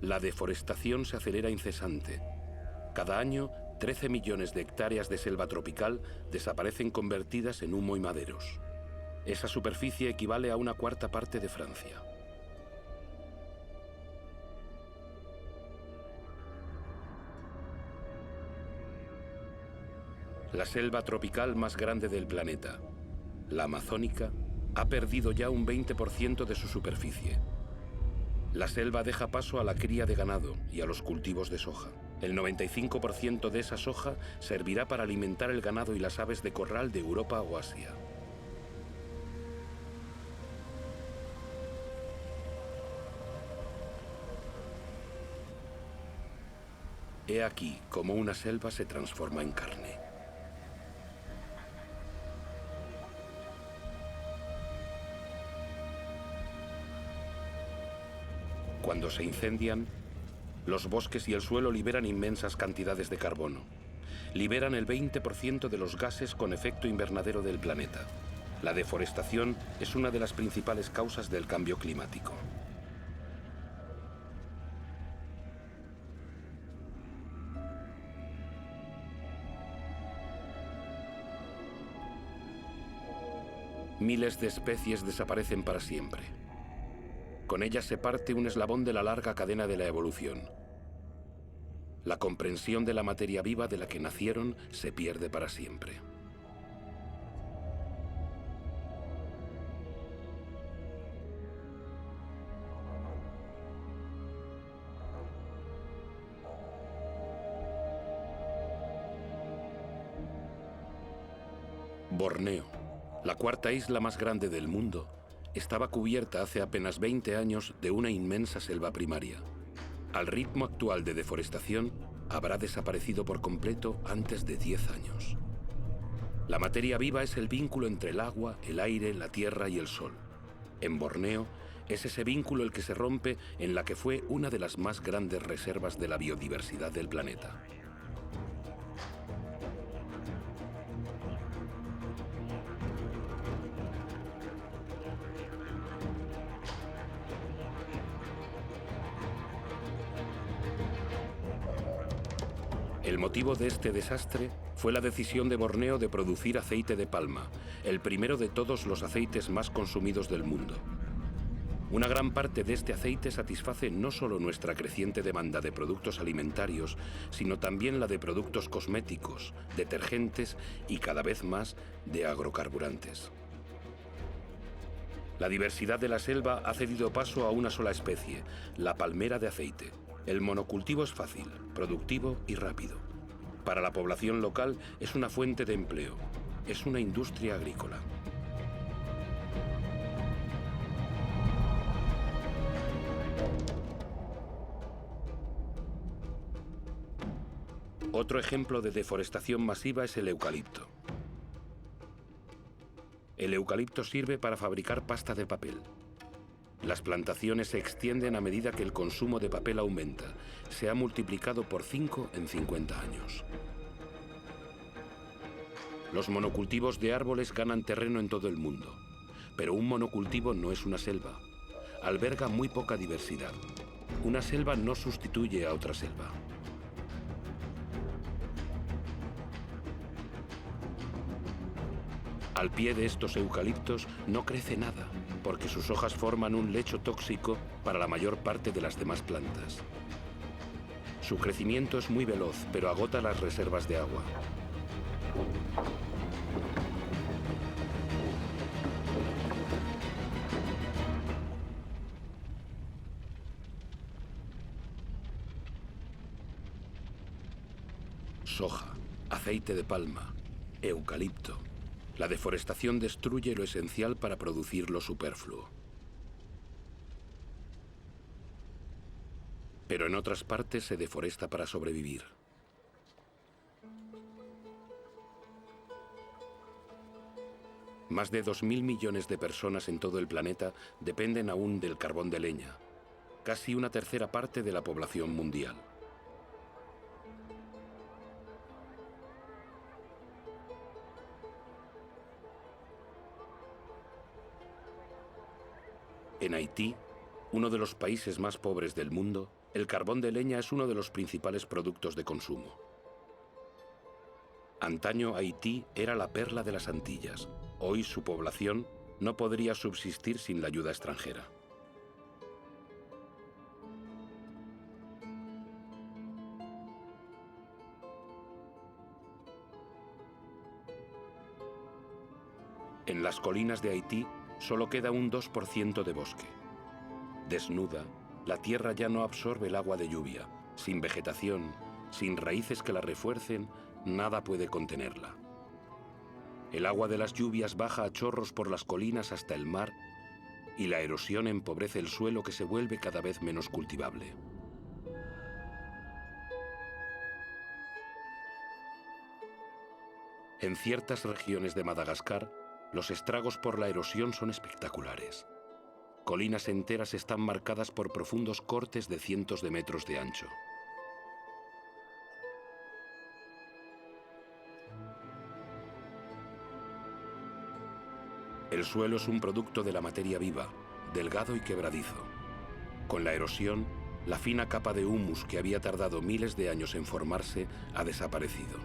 la deforestación se acelera incesante. Cada año, 13 millones de hectáreas de selva tropical desaparecen convertidas en humo y maderos. Esa superficie equivale a una cuarta parte de Francia. La selva tropical más grande del planeta, la amazónica, ha perdido ya un 20% de su superficie. La selva deja paso a la cría de ganado y a los cultivos de soja. El 95% de esa soja servirá para alimentar el ganado y las aves de corral de Europa o Asia. He aquí cómo una selva se transforma en carne. Cuando se incendian, los bosques y el suelo liberan inmensas cantidades de carbono. Liberan el 20% de los gases con efecto invernadero del planeta. La deforestación es una de las principales causas del cambio climático. Miles de especies desaparecen para siempre. Con ellas se parte un eslabón de la larga cadena de la evolución. La comprensión de la materia viva de la que nacieron se pierde para siempre. Borneo, la cuarta isla más grande del mundo, estaba cubierta hace apenas 20 años de una inmensa selva primaria. Al ritmo actual de deforestación, habrá desaparecido por completo antes de 10 años. La materia viva es el vínculo entre el agua, el aire, la tierra y el sol. En Borneo, es ese vínculo el que se rompe en la que fue una de las más grandes reservas de la biodiversidad del planeta. El motivo de este desastre fue la decisión de Borneo de producir aceite de palma, el primero de todos los aceites más consumidos del mundo. Una gran parte de este aceite satisface no solo nuestra creciente demanda de productos alimentarios, sino también la de productos cosméticos, detergentes y cada vez más de agrocarburantes. La diversidad de la selva ha cedido paso a una sola especie, la palmera de aceite. El monocultivo es fácil, productivo y rápido. Para la población local es una fuente de empleo, es una industria agrícola. Otro ejemplo de deforestación masiva es el eucalipto. El eucalipto sirve para fabricar pasta de papel. Las plantaciones se extienden a medida que el consumo de papel aumenta. Se ha multiplicado por 5 en 50 años. Los monocultivos de árboles ganan terreno en todo el mundo, pero un monocultivo no es una selva. Alberga muy poca diversidad. Una selva no sustituye a otra selva. Al pie de estos eucaliptos no crece nada, porque sus hojas forman un lecho tóxico para la mayor parte de las demás plantas. Su crecimiento es muy veloz, pero agota las reservas de agua. Soja, aceite de palma, eucalipto. La deforestación destruye lo esencial para producir lo superfluo. Pero en otras partes se deforesta para sobrevivir. Más de 2.000 millones de personas en todo el planeta dependen aún del carbón de leña, casi una tercera parte de la población mundial. En Haití, uno de los países más pobres del mundo, el carbón de leña es uno de los principales productos de consumo. Antaño Haití era la perla de las Antillas. Hoy su población no podría subsistir sin la ayuda extranjera. En las colinas de Haití solo queda un 2% de bosque. Desnuda, la tierra ya no absorbe el agua de lluvia. Sin vegetación, sin raíces que la refuercen, nada puede contenerla. El agua de las lluvias baja a chorros por las colinas hasta el mar y la erosión empobrece el suelo que se vuelve cada vez menos cultivable. En ciertas regiones de Madagascar, los estragos por la erosión son espectaculares. Colinas enteras están marcadas por profundos cortes de cientos de metros de ancho. El suelo es un producto de la materia viva, delgado y quebradizo. Con la erosión, la fina capa de humus que había tardado miles de años en formarse ha desaparecido.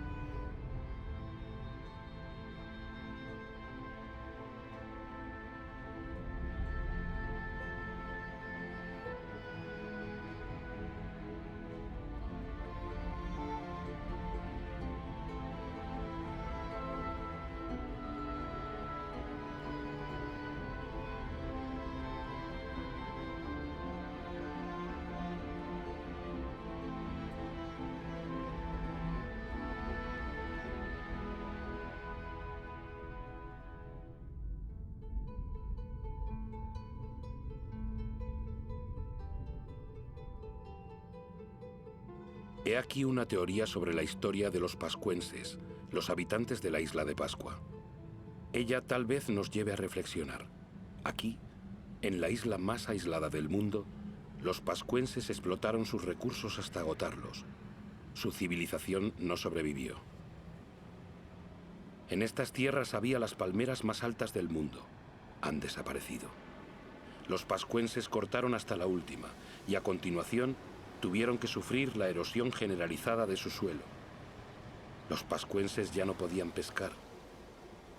He aquí una teoría sobre la historia de los pascuenses, los habitantes de la isla de Pascua. Ella tal vez nos lleve a reflexionar. Aquí, en la isla más aislada del mundo, los pascuenses explotaron sus recursos hasta agotarlos. Su civilización no sobrevivió. En estas tierras había las palmeras más altas del mundo. Han desaparecido. Los pascuenses cortaron hasta la última y a continuación tuvieron que sufrir la erosión generalizada de su suelo. Los pascuenses ya no podían pescar.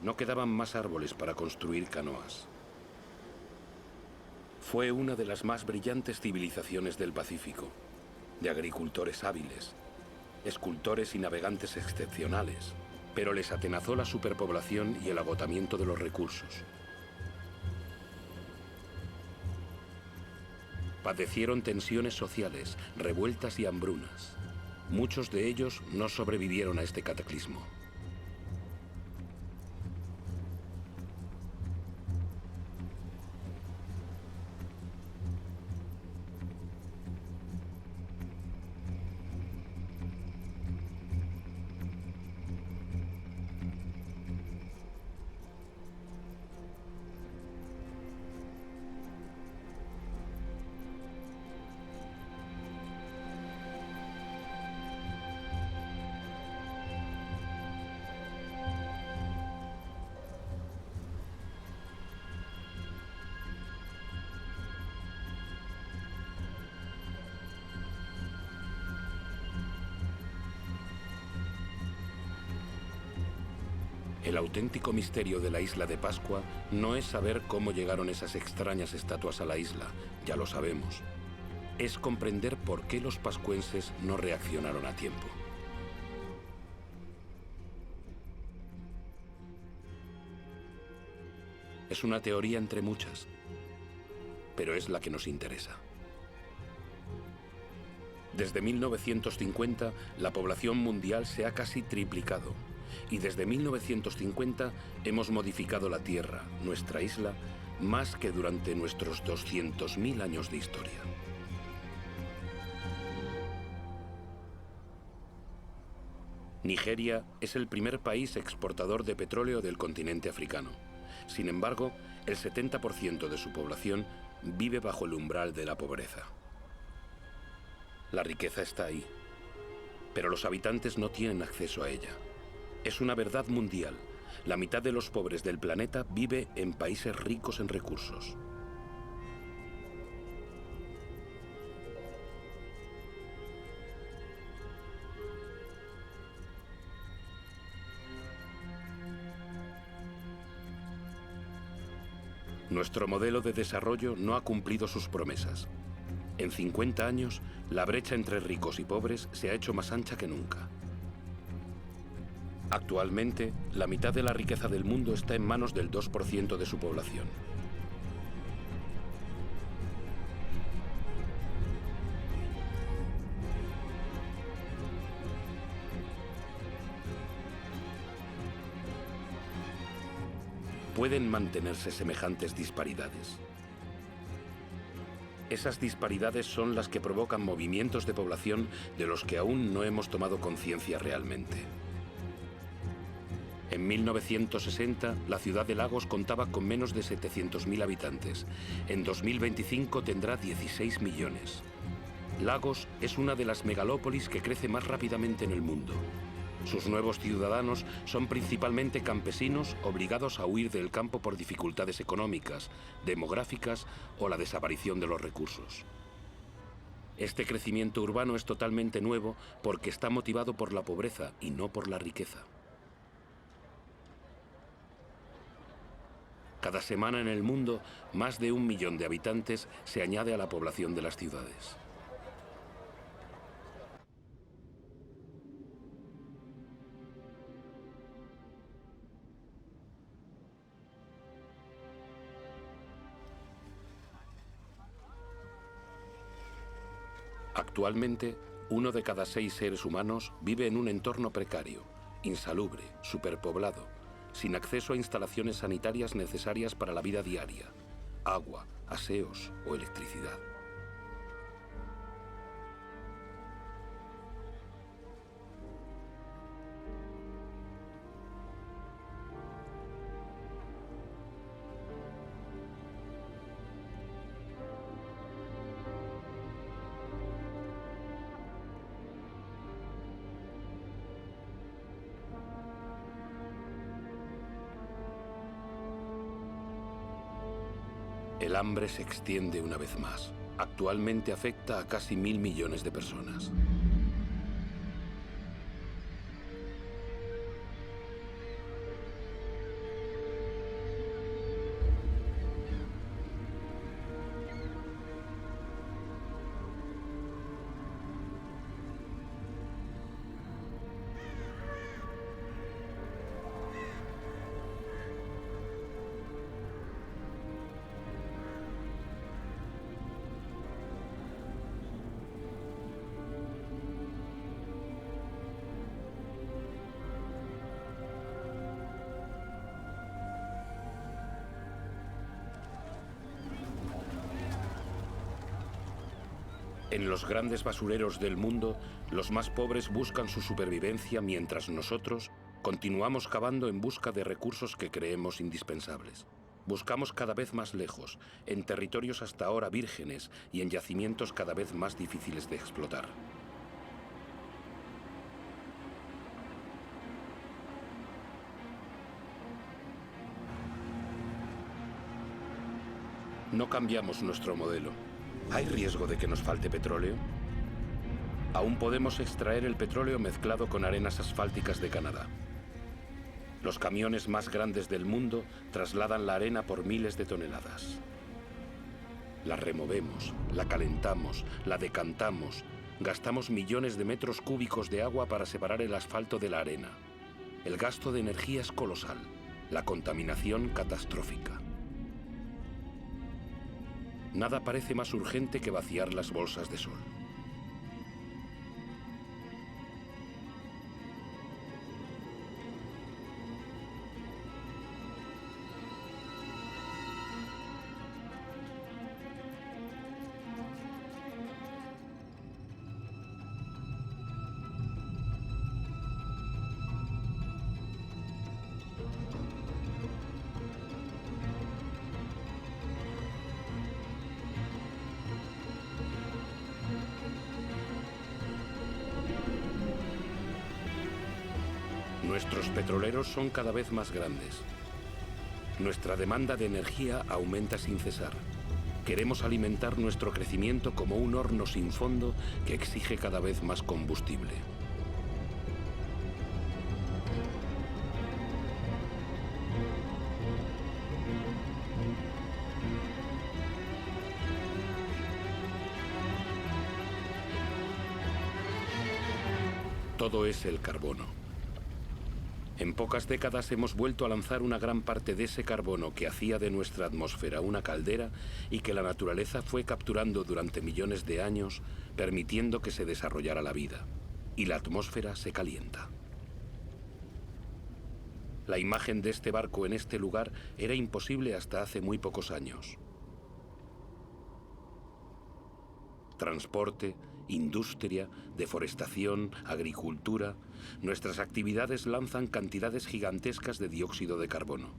No quedaban más árboles para construir canoas. Fue una de las más brillantes civilizaciones del Pacífico, de agricultores hábiles, escultores y navegantes excepcionales, pero les atenazó la superpoblación y el agotamiento de los recursos. Padecieron tensiones sociales, revueltas y hambrunas. Muchos de ellos no sobrevivieron a este cataclismo. El auténtico misterio de la isla de Pascua no es saber cómo llegaron esas extrañas estatuas a la isla, ya lo sabemos. Es comprender por qué los pascuenses no reaccionaron a tiempo. Es una teoría entre muchas, pero es la que nos interesa. Desde 1950, la población mundial se ha casi triplicado. Y desde 1950 hemos modificado la Tierra, nuestra isla, más que durante nuestros 200.000 años de historia. Nigeria es el primer país exportador de petróleo del continente africano. Sin embargo, el 70% de su población vive bajo el umbral de la pobreza. La riqueza está ahí, pero los habitantes no tienen acceso a ella. Es una verdad mundial. La mitad de los pobres del planeta vive en países ricos en recursos. Nuestro modelo de desarrollo no ha cumplido sus promesas. En 50 años, la brecha entre ricos y pobres se ha hecho más ancha que nunca. Actualmente, la mitad de la riqueza del mundo está en manos del 2% de su población. ¿Pueden mantenerse semejantes disparidades? Esas disparidades son las que provocan movimientos de población de los que aún no hemos tomado conciencia realmente. En 1960, la ciudad de Lagos contaba con menos de 700.000 habitantes. En 2025 tendrá 16 millones. Lagos es una de las megalópolis que crece más rápidamente en el mundo. Sus nuevos ciudadanos son principalmente campesinos obligados a huir del campo por dificultades económicas, demográficas o la desaparición de los recursos. Este crecimiento urbano es totalmente nuevo porque está motivado por la pobreza y no por la riqueza. Cada semana en el mundo, más de 1 millón de habitantes se añade a la población de las ciudades. Actualmente, 1 de cada 6 seres humanos vive en un entorno precario, insalubre, superpoblado, sin acceso a instalaciones sanitarias necesarias para la vida diaria, agua, aseos o electricidad. El hambre se extiende una vez más. Actualmente afecta a casi 1.000 millones de personas. En los grandes basureros del mundo, los más pobres buscan su supervivencia mientras nosotros continuamos cavando en busca de recursos que creemos indispensables. Buscamos cada vez más lejos, en territorios hasta ahora vírgenes y en yacimientos cada vez más difíciles de explotar. No cambiamos nuestro modelo. ¿Hay riesgo de que nos falte petróleo? Aún podemos extraer el petróleo mezclado con arenas asfálticas de Canadá. Los camiones más grandes del mundo trasladan la arena por miles de toneladas. La removemos, la calentamos, la decantamos, gastamos millones de metros cúbicos de agua para separar el asfalto de la arena. El gasto de energía es colosal, la contaminación catastrófica. Nada parece más urgente que vaciar las bolsas de sol. Nuestros petroleros son cada vez más grandes. Nuestra demanda de energía aumenta sin cesar. Queremos alimentar nuestro crecimiento como un horno sin fondo que exige cada vez más combustible. Todo es el carbono. En pocas décadas hemos vuelto a lanzar una gran parte de ese carbono que hacía de nuestra atmósfera una caldera y que la naturaleza fue capturando durante millones de años, permitiendo que se desarrollara la vida. Y la atmósfera se calienta. La imagen de este barco en este lugar era imposible hasta hace muy pocos años. Transporte, industria, deforestación, agricultura, nuestras actividades lanzan cantidades gigantescas de dióxido de carbono.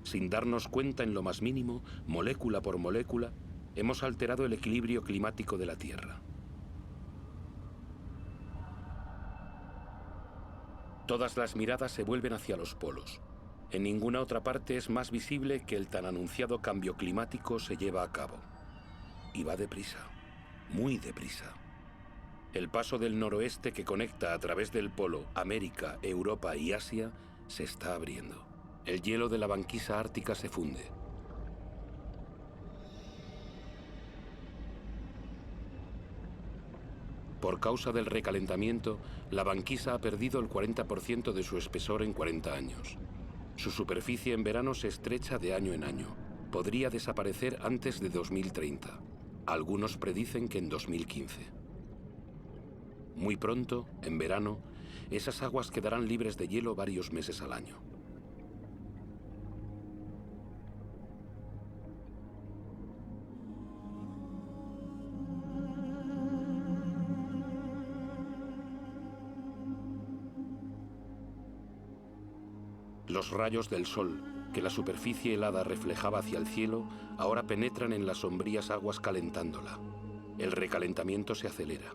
Sin darnos cuenta en lo más mínimo, molécula por molécula, hemos alterado el equilibrio climático de la Tierra. Todas las miradas se vuelven hacia los polos. En ninguna otra parte es más visible que el tan anunciado cambio climático se lleva a cabo. Y va deprisa, muy deprisa. El paso del noroeste que conecta a través del polo América, Europa y Asia se está abriendo. El hielo de la banquisa ártica se funde. Por causa del recalentamiento, la banquisa ha perdido el 40% de su espesor en 40 años. Su superficie en verano se estrecha de año en año. Podría desaparecer antes de 2030. Algunos predicen que en 2015. Muy pronto, en verano, esas aguas quedarán libres de hielo varios meses al año. Los rayos del sol, que la superficie helada reflejaba hacia el cielo, ahora penetran en las sombrías aguas calentándola. El recalentamiento se acelera.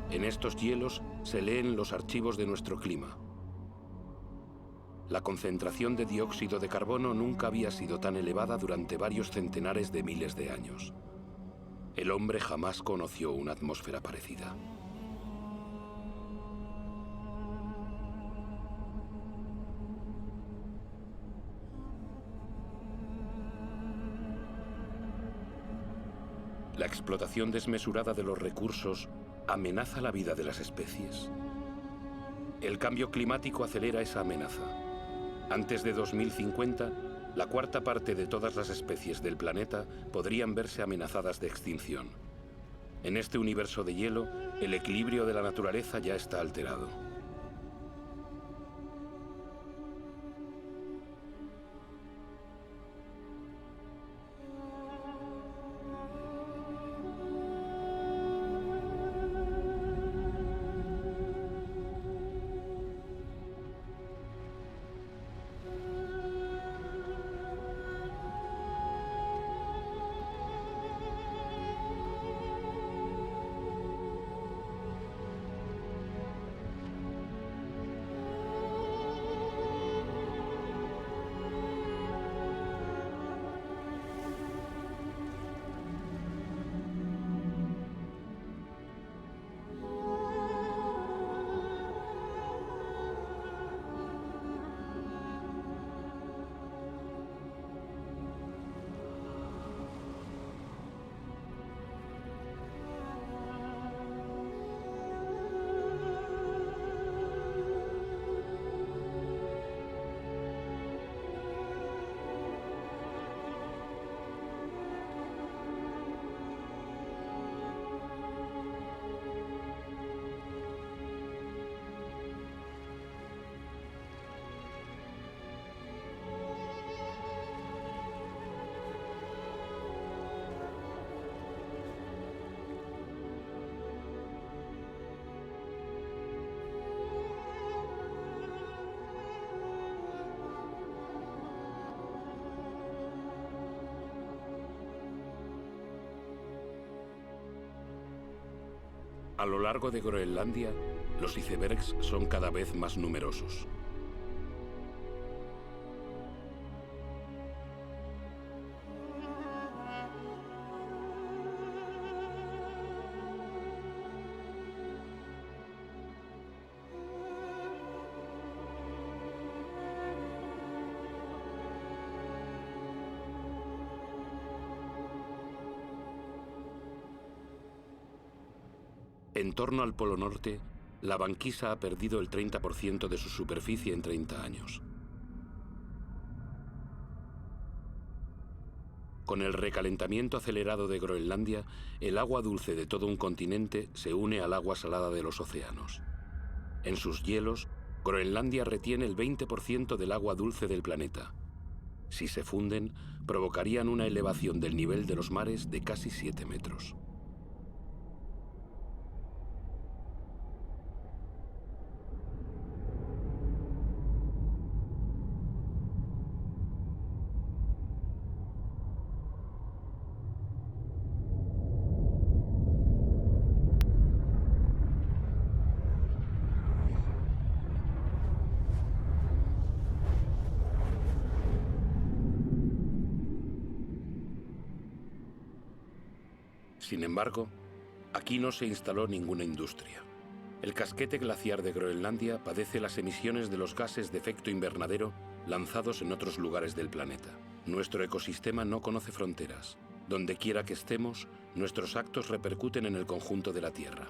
En estos hielos se leen los archivos de nuestro clima. La concentración de dióxido de carbono nunca había sido tan elevada durante varios centenares de miles de años. El hombre jamás conoció una atmósfera parecida. La explotación desmesurada de los recursos amenaza la vida de las especies. El cambio climático acelera esa amenaza. Antes de 2050, la cuarta parte de todas las especies del planeta podrían verse amenazadas de extinción. En este universo de hielo, el equilibrio de la naturaleza ya está alterado. A lo largo de Groenlandia, los icebergs son cada vez más numerosos. En torno al Polo Norte, la banquisa ha perdido el 30% de su superficie en 30 años. Con el recalentamiento acelerado de Groenlandia, el agua dulce de todo un continente se une al agua salada de los océanos. En sus hielos, Groenlandia retiene el 20% del agua dulce del planeta. Si se funden, provocarían una elevación del nivel de los mares de casi 7 metros. Sin embargo, aquí no se instaló ninguna industria. El casquete glaciar de Groenlandia padece las emisiones de los gases de efecto invernadero lanzados en otros lugares del planeta. Nuestro ecosistema no conoce fronteras. Donde quiera que estemos, nuestros actos repercuten en el conjunto de la Tierra.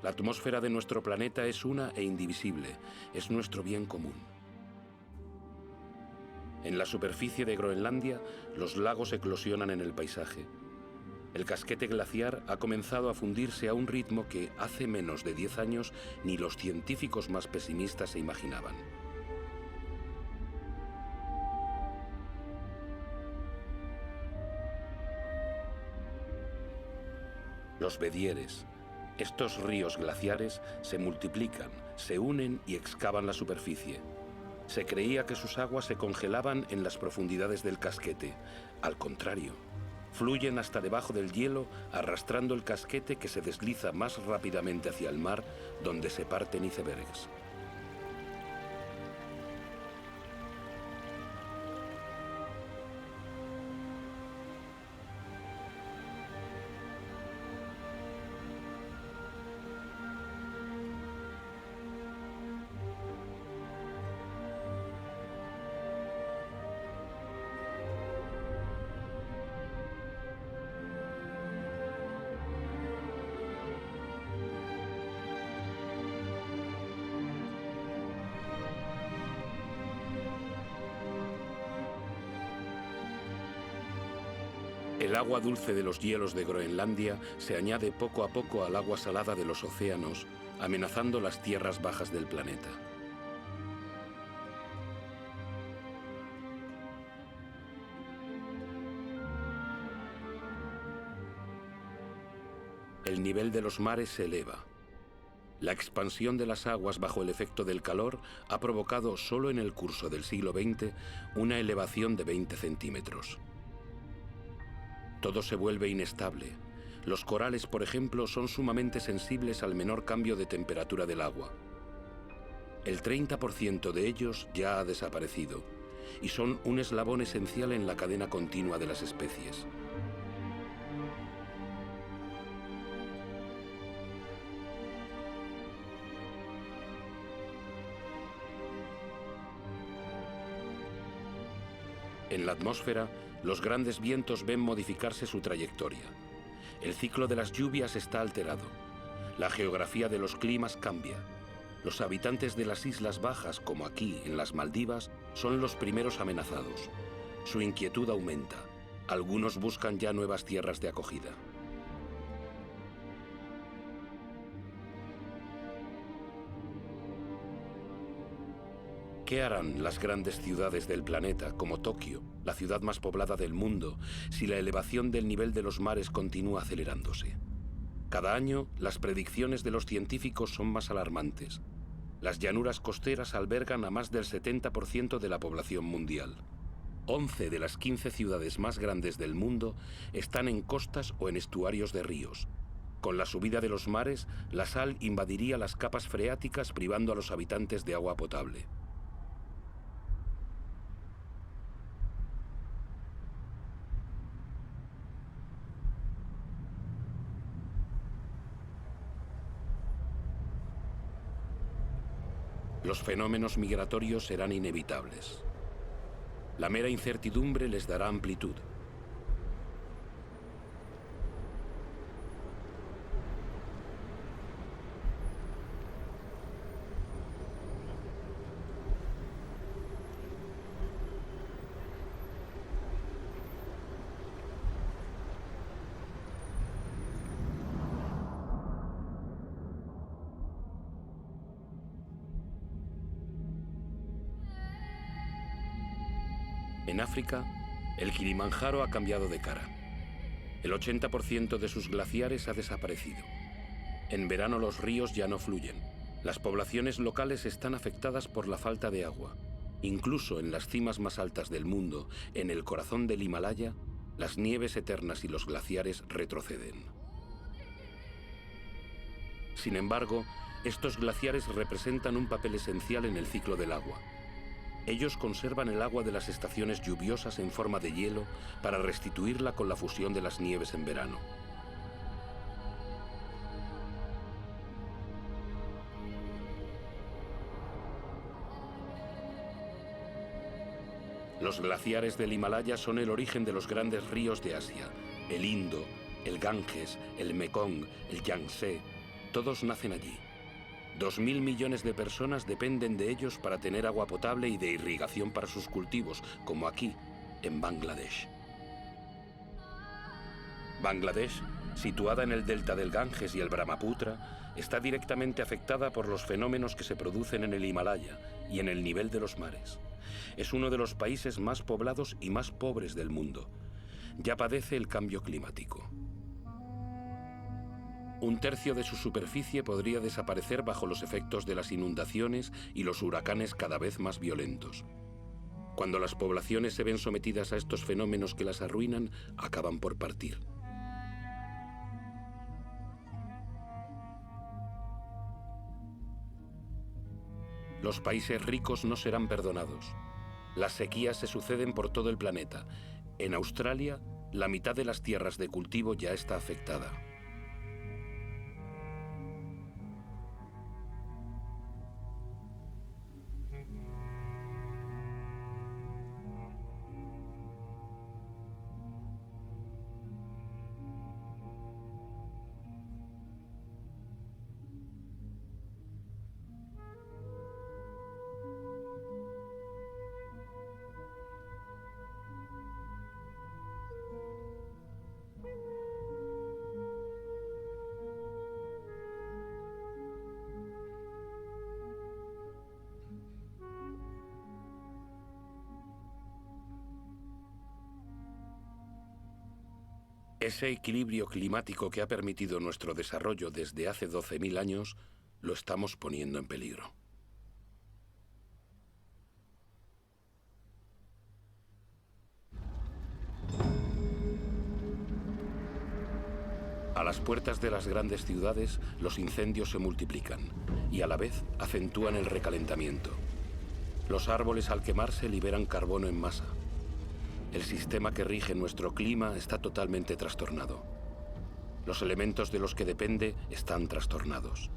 La atmósfera de nuestro planeta es una e indivisible, es nuestro bien común. En la superficie de Groenlandia, los lagos eclosionan en el paisaje. El casquete glaciar ha comenzado a fundirse a un ritmo que hace menos de 10 años ni los científicos más pesimistas se imaginaban. Los bedieres, estos ríos glaciares, se multiplican, se unen y excavan la superficie. Se creía que sus aguas se congelaban en las profundidades del casquete. Al contrario, fluyen hasta debajo del hielo, arrastrando el casquete que se desliza más rápidamente hacia el mar, donde se parten icebergs. El agua dulce de los hielos de Groenlandia se añade poco a poco al agua salada de los océanos, amenazando las tierras bajas del planeta. El nivel de los mares se eleva. La expansión de las aguas bajo el efecto del calor ha provocado solo en el curso del siglo XX una elevación de 20 centímetros. Todo se vuelve inestable. Los corales, por ejemplo, son sumamente sensibles al menor cambio de temperatura del agua. El 30% de ellos ya ha desaparecido y son un eslabón esencial en la cadena continua de las especies. En la atmósfera, los grandes vientos ven modificarse su trayectoria. El ciclo de las lluvias está alterado. La geografía de los climas cambia. Los habitantes de las islas bajas, como aquí en las Maldivas, son los primeros amenazados. Su inquietud aumenta. Algunos buscan ya nuevas tierras de acogida. ¿Qué harán las grandes ciudades del planeta, como Tokio, la ciudad más poblada del mundo, si la elevación del nivel de los mares continúa acelerándose? Cada año, las predicciones de los científicos son más alarmantes. Las llanuras costeras albergan a más del 70% de la población mundial. 11 de las 15 ciudades más grandes del mundo están en costas o en estuarios de ríos. Con la subida de los mares, la sal invadiría las capas freáticas privando a los habitantes de agua potable. Los fenómenos migratorios serán inevitables. La mera incertidumbre les dará amplitud. En África, el Kilimanjaro ha cambiado de cara. El 80% de sus glaciares ha desaparecido. En verano los ríos ya no fluyen. Las poblaciones locales están afectadas por la falta de agua. Incluso en las cimas más altas del mundo, en el corazón del Himalaya, las nieves eternas y los glaciares retroceden. Sin embargo, estos glaciares representan un papel esencial en el ciclo del agua. Ellos conservan el agua de las estaciones lluviosas en forma de hielo para restituirla con la fusión de las nieves en verano. Los glaciares del Himalaya son el origen de los grandes ríos de Asia. El Indo, el Ganges, el Mekong, el Yangtze, todos nacen allí. 2.000 millones de personas dependen de ellos para tener agua potable y de irrigación para sus cultivos, como aquí, en Bangladesh. Bangladesh, situada en el delta del Ganges y el Brahmaputra, está directamente afectada por los fenómenos que se producen en el Himalaya y en el nivel de los mares. Es uno de los países más poblados y más pobres del mundo. Ya padece el cambio climático. Un tercio de su superficie podría desaparecer bajo los efectos de las inundaciones y los huracanes cada vez más violentos. Cuando las poblaciones se ven sometidas a estos fenómenos que las arruinan, acaban por partir. Los países ricos no serán perdonados. Las sequías se suceden por todo el planeta. En Australia, la mitad de las tierras de cultivo ya está afectada. Ese equilibrio climático que ha permitido nuestro desarrollo desde hace 12.000 años, lo estamos poniendo en peligro. A las puertas de las grandes ciudades, los incendios se multiplican y a la vez acentúan el recalentamiento. Los árboles al quemarse liberan carbono en masa. El sistema que rige nuestro clima está totalmente trastornado. Los elementos de los que depende están trastornados.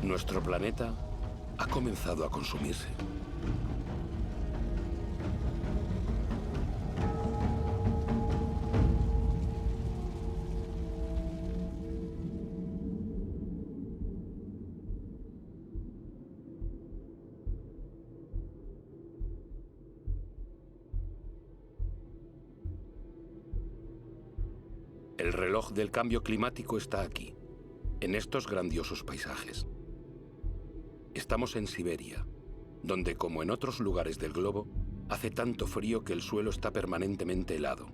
Nuestro planeta ha comenzado a consumirse. El reloj del cambio climático está aquí, en estos grandiosos paisajes. Estamos en Siberia, donde, como en otros lugares del globo, hace tanto frío que el suelo está permanentemente helado.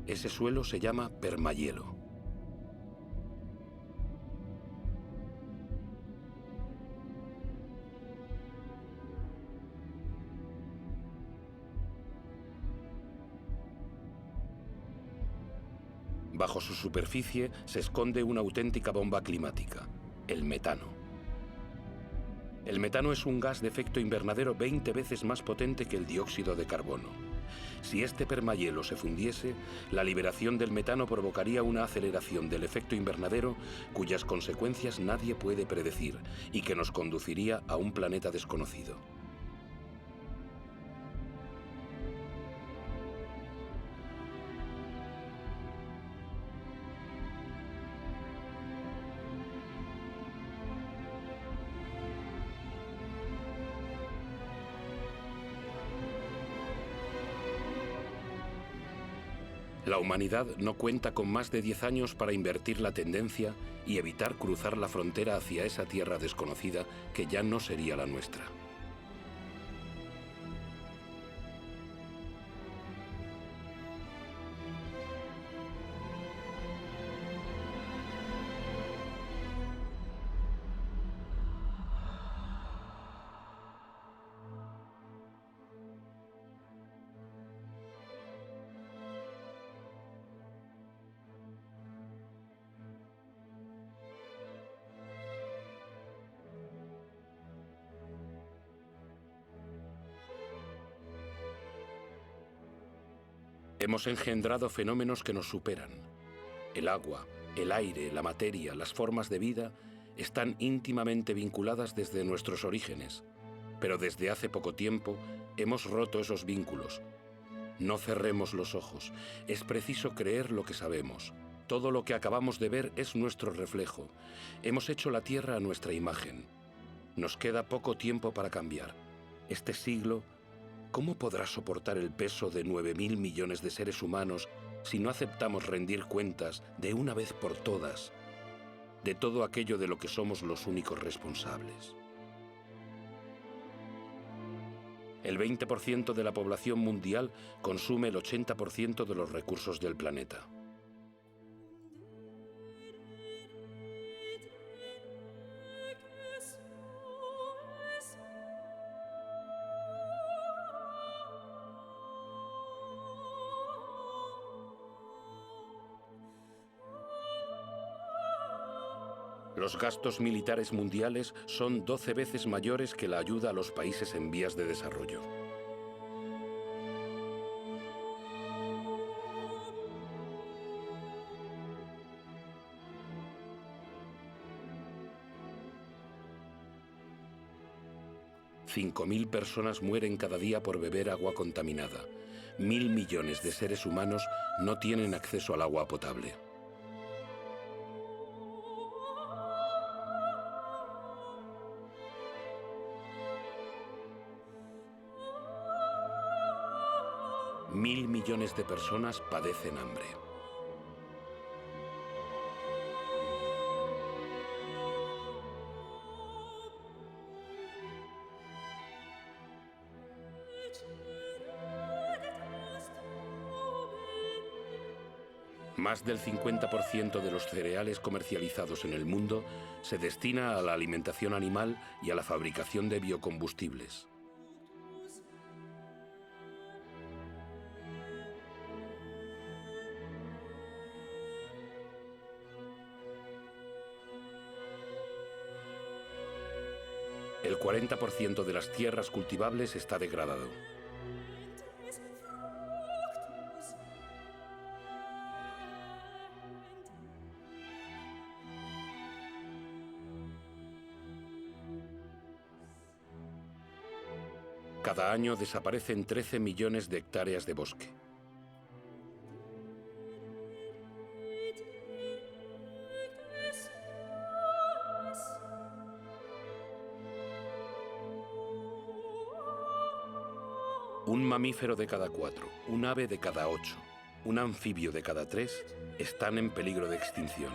Ese suelo se llama permahielo. Bajo su superficie se esconde una auténtica bomba climática, el metano. El metano es un gas de efecto invernadero 20 veces más potente que el dióxido de carbono. Si este permahielo se fundiese, la liberación del metano provocaría una aceleración del efecto invernadero cuyas consecuencias nadie puede predecir y que nos conduciría a un planeta desconocido. La humanidad no cuenta con más de 10 años para invertir la tendencia y evitar cruzar la frontera hacia esa tierra desconocida que ya no sería la nuestra. Hemos engendrado fenómenos que nos superan. El agua, el aire, la materia, las formas de vida están íntimamente vinculadas desde nuestros orígenes, pero desde hace poco tiempo hemos roto esos vínculos. No cerremos los ojos, es preciso creer lo que sabemos. Todo lo que acabamos de ver es nuestro reflejo. Hemos hecho la Tierra a nuestra imagen. Nos queda poco tiempo para cambiar. Este siglo, ¿cómo podrá soportar el peso de 9.000 millones de seres humanos si no aceptamos rendir cuentas de una vez por todas de todo aquello de lo que somos los únicos responsables? El 20% de la población mundial consume el 80% de los recursos del planeta. Los gastos militares mundiales son 12 veces mayores que la ayuda a los países en vías de desarrollo. $5.000 personas mueren cada día por beber agua contaminada. 1.000 millones de seres humanos no tienen acceso al agua potable. Mil millones de personas padecen hambre. Más del 50% de los cereales comercializados en el mundo se destina a la alimentación animal y a la fabricación de biocombustibles. El 40% de las tierras cultivables está degradado. Cada año desaparecen 13 millones de hectáreas de bosque. Un mamífero de cada 4, un ave de cada 8 Un anfibio de cada 3 están en peligro de extinción.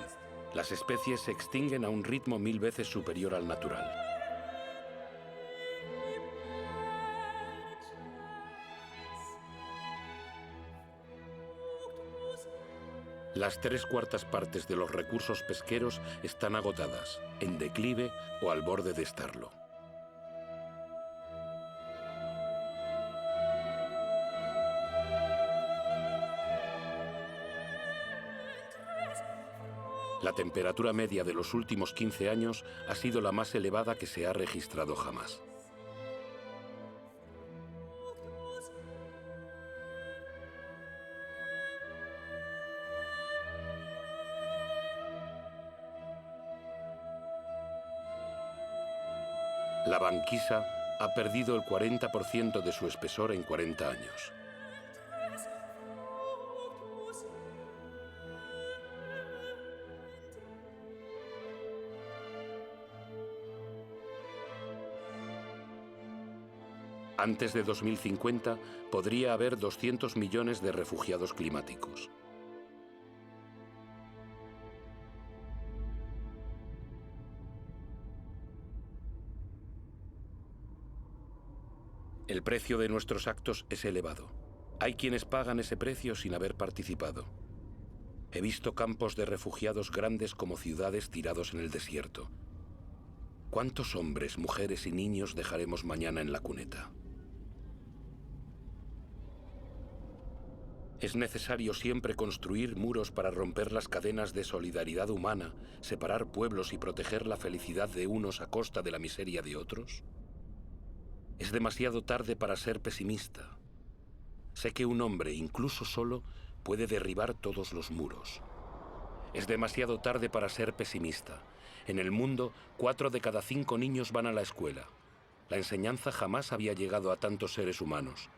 Las especies se extinguen a un ritmo 1000 veces superior al natural. Las 3/4 partes de los recursos pesqueros están agotadas, en declive o al borde de estarlo. La temperatura media de los últimos 15 años ha sido la más elevada que se ha registrado jamás. La banquisa ha perdido el 40% de su espesor en 40 años. Antes de 2050 podría haber 200 millones de refugiados climáticos. El precio de nuestros actos es elevado. Hay quienes pagan ese precio sin haber participado. He visto campos de refugiados grandes como ciudades tirados en el desierto. ¿Cuántos hombres, mujeres y niños dejaremos mañana en la cuneta? Es necesario siempre construir muros para romper las cadenas de solidaridad humana, separar pueblos y proteger la felicidad de unos a costa de la miseria de otros. Es demasiado tarde para ser pesimista. Sé que un hombre, incluso solo, puede derribar todos los muros. Es demasiado tarde para ser pesimista. En el mundo, 4 de cada 5 niños van a la escuela. La enseñanza jamás había llegado a tantos seres humanos.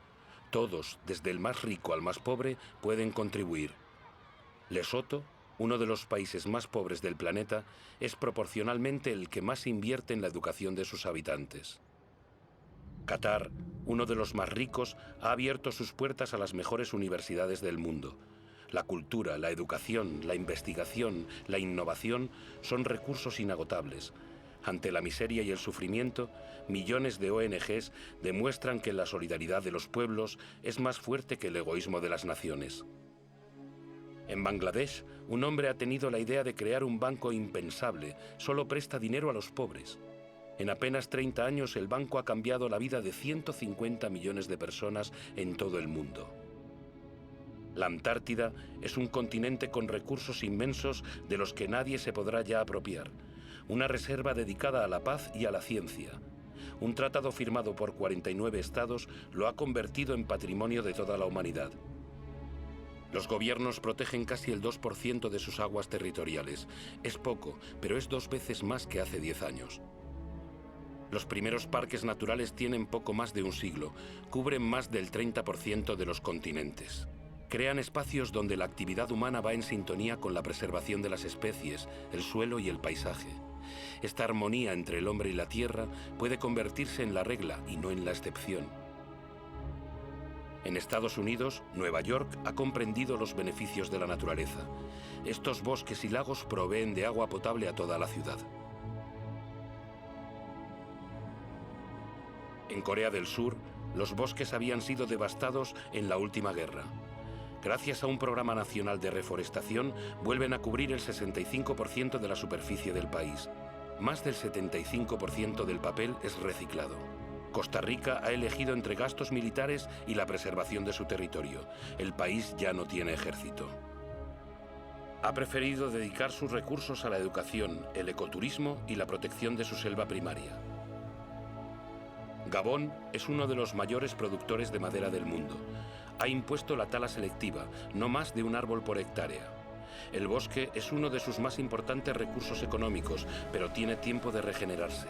Todos, desde el más rico al más pobre, pueden contribuir. Lesoto, uno de los países más pobres del planeta, es proporcionalmente el que más invierte en la educación de sus habitantes. Qatar, uno de los más ricos, ha abierto sus puertas a las mejores universidades del mundo. La cultura, la educación, la investigación, la innovación son recursos inagotables. Ante la miseria y el sufrimiento, millones de ONGs demuestran que la solidaridad de los pueblos es más fuerte que el egoísmo de las naciones. En Bangladesh, un hombre ha tenido la idea de crear un banco impensable. Solo presta dinero a los pobres. En apenas 30 años, el banco ha cambiado la vida de 150 millones de personas en todo el mundo. La Antártida es un continente con recursos inmensos de los que nadie se podrá ya apropiar. Una reserva dedicada a la paz y a la ciencia. Un tratado firmado por 49 estados lo ha convertido en patrimonio de toda la humanidad. Los gobiernos protegen casi el 2% de sus aguas territoriales. Es poco, pero es 2 veces más que hace 10 años. Los primeros parques naturales tienen poco más de un siglo. Cubren más del 30% de los continentes. Crean espacios donde la actividad humana va en sintonía con la preservación de las especies, el suelo y el paisaje. Esta armonía entre el hombre y la tierra puede convertirse en la regla y no en la excepción. En Estados Unidos, Nueva York ha comprendido los beneficios de la naturaleza. Estos bosques y lagos proveen de agua potable a toda la ciudad. En Corea del Sur, los bosques habían sido devastados en la última guerra. Gracias a un programa nacional de reforestación, vuelven a cubrir el 65% de la superficie del país. Más del 75% del papel es reciclado. Costa Rica ha elegido entre gastos militares y la preservación de su territorio. El país ya no tiene ejército. Ha preferido dedicar sus recursos a la educación, el ecoturismo y la protección de su selva primaria. Gabón es uno de los mayores productores de madera del mundo. Ha impuesto la tala selectiva, no más de un árbol por hectárea. El bosque es uno de sus más importantes recursos económicos, pero tiene tiempo de regenerarse.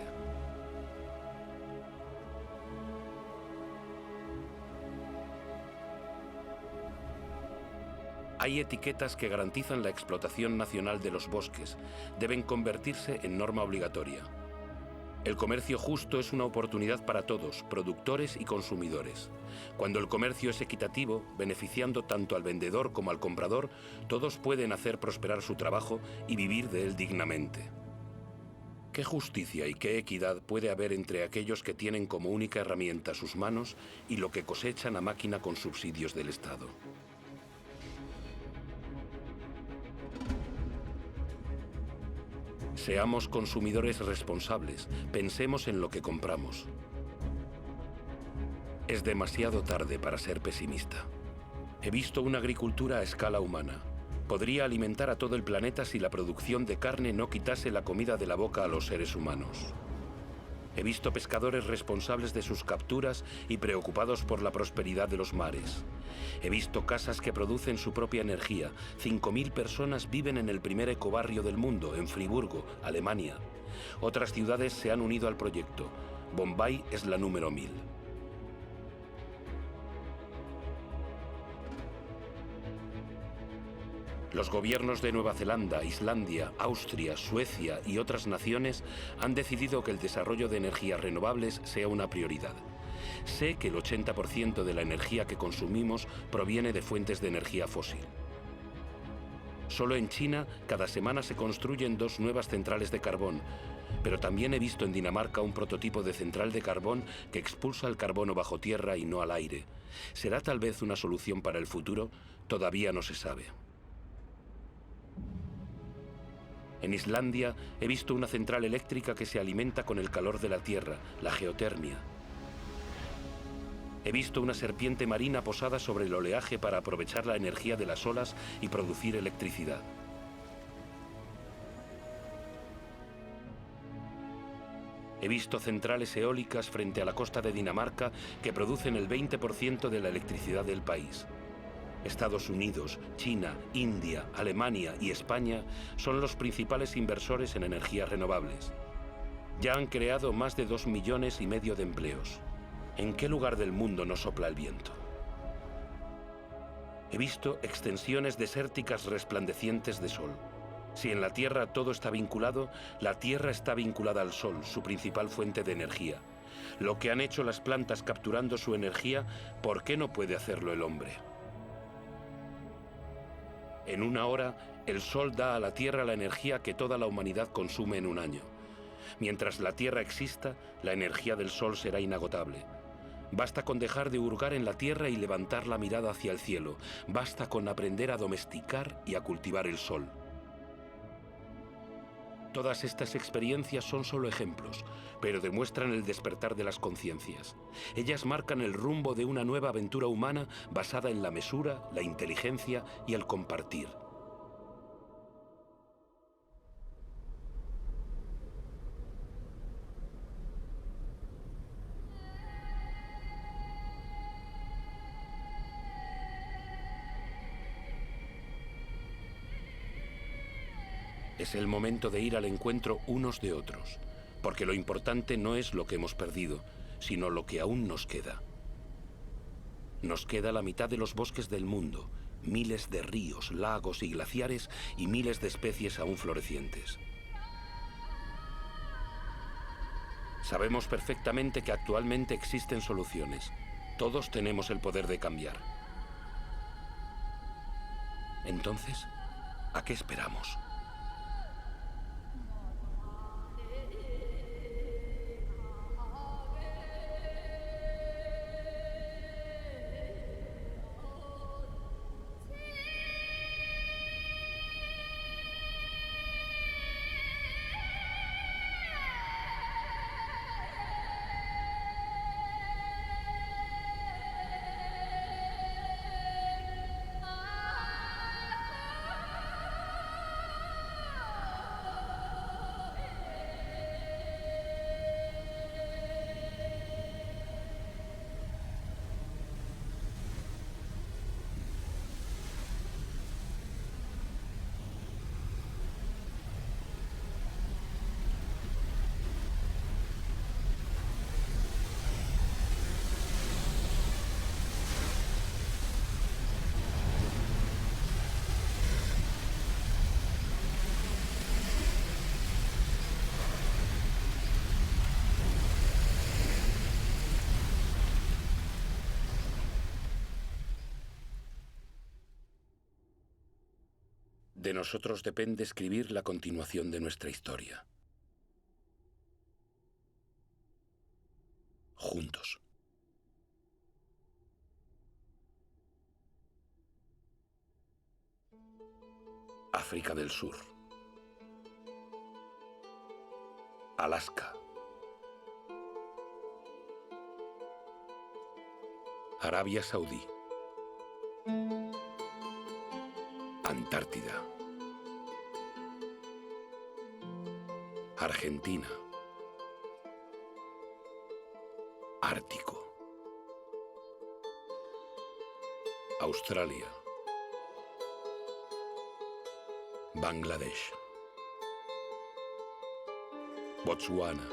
Hay etiquetas que garantizan la explotación nacional de los bosques. Deben convertirse en norma obligatoria. El comercio justo es una oportunidad para todos, productores y consumidores. Cuando el comercio es equitativo, beneficiando tanto al vendedor como al comprador, todos pueden hacer prosperar su trabajo y vivir de él dignamente. ¿Qué justicia y qué equidad puede haber entre aquellos que tienen como única herramienta sus manos y lo que cosechan a máquina con subsidios del Estado? Seamos consumidores responsables, pensemos en lo que compramos. Es demasiado tarde para ser pesimista. He visto una agricultura a escala humana. Podría alimentar a todo el planeta si la producción de carne no quitase la comida de la boca a los seres humanos. He visto pescadores responsables de sus capturas y preocupados por la prosperidad de los mares. He visto casas que producen su propia energía. 5.000 personas viven en el primer ecobarrio del mundo, en Friburgo, Alemania. Otras ciudades se han unido al proyecto. Bombay es la número 1000. Los gobiernos de Nueva Zelanda, Islandia, Austria, Suecia y otras naciones han decidido que el desarrollo de energías renovables sea una prioridad. Sé que el 80% de la energía que consumimos proviene de fuentes de energía fósil. Solo en China, cada semana se construyen 2 nuevas centrales de carbón, pero también he visto en Dinamarca un prototipo de central de carbón que expulsa el carbono bajo tierra y no al aire. ¿Será tal vez una solución para el futuro? Todavía no se sabe. En Islandia he visto una central eléctrica que se alimenta con el calor de la tierra, la geotermia. He visto una serpiente marina posada sobre el oleaje para aprovechar la energía de las olas y producir electricidad. He visto centrales eólicas frente a la costa de Dinamarca que producen el 20% de la electricidad del país. Estados Unidos, China, India, Alemania y España son los principales inversores en energías renovables. Ya han creado más de 2,5 millones de empleos. ¿En qué lugar del mundo no sopla el viento? He visto extensiones desérticas resplandecientes de sol. Si en la Tierra todo está vinculado, la Tierra está vinculada al Sol, su principal fuente de energía. Lo que han hecho las plantas capturando su energía, ¿por qué no puede hacerlo el hombre? En una hora, el Sol da a la Tierra la energía que toda la humanidad consume en un año. Mientras la Tierra exista, la energía del Sol será inagotable. Basta con dejar de hurgar en la Tierra y levantar la mirada hacia el cielo. Basta con aprender a domesticar y a cultivar el Sol. Todas estas experiencias son solo ejemplos, pero demuestran el despertar de las conciencias. Ellas marcan el rumbo de una nueva aventura humana basada en la mesura, la inteligencia y el compartir. Es el momento de ir al encuentro unos de otros, porque lo importante no es lo que hemos perdido, sino lo que aún nos queda. Nos queda la mitad de los bosques del mundo, miles de ríos, lagos y glaciares y miles de especies aún florecientes. Sabemos perfectamente que actualmente existen soluciones. Todos tenemos el poder de cambiar. Entonces, ¿a qué esperamos? De nosotros depende escribir la continuación de nuestra historia. Juntos. África del Sur. Alaska. Arabia Saudí. Antártida. Argentina. Ártico. Australia. Bangladesh. Botsuana.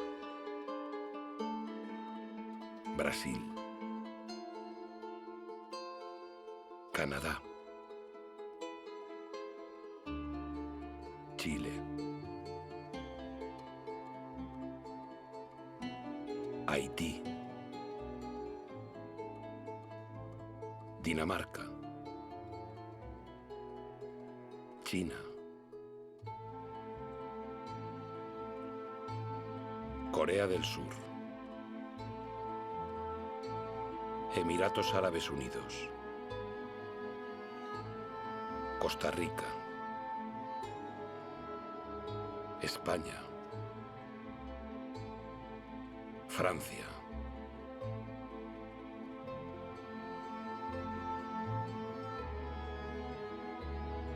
Brasil. Canadá. Chile. Haití. Dinamarca. China. Corea del Sur. Emiratos Árabes Unidos. Costa Rica. España. Francia.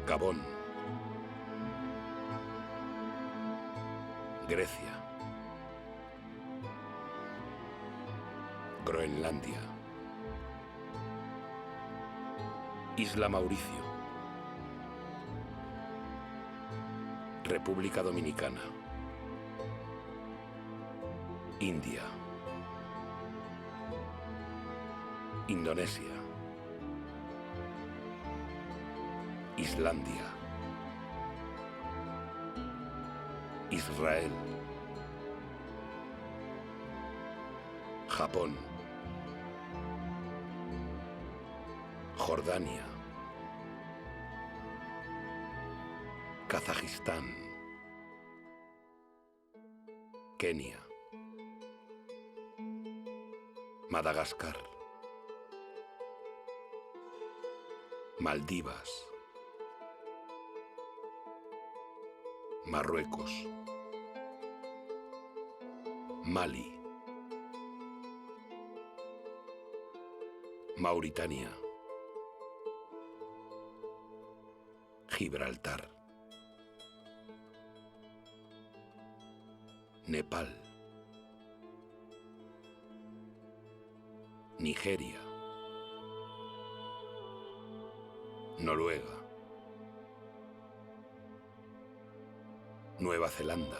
Gabón. Grecia. Groenlandia. Isla Mauricio. República Dominicana. India. Indonesia. Islandia. Israel. Japón. Jordania. Kazajistán. Kenia. Madagascar. Maldivas. Marruecos. Mali. Mauritania. Gibraltar. Nepal. Nigeria. Noruega. Nueva Zelanda.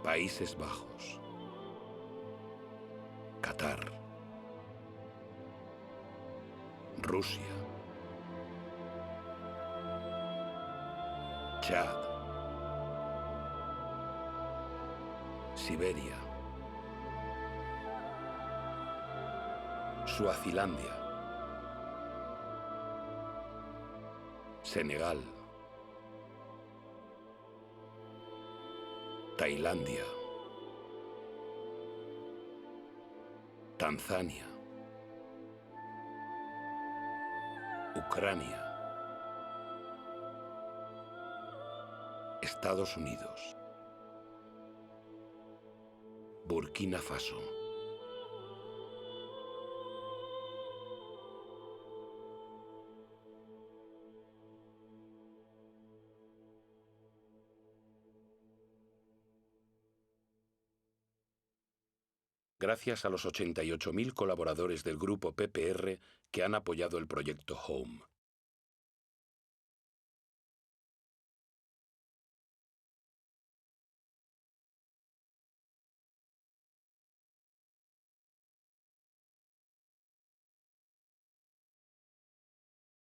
Países Bajos. Qatar. Rusia. Chad. Siberia. Suazilandia. Senegal. Tailandia. Tanzania. Ucrania. Estados Unidos. Burkina Faso. Gracias a los 88.000 colaboradores del grupo PPR que han apoyado el proyecto Home.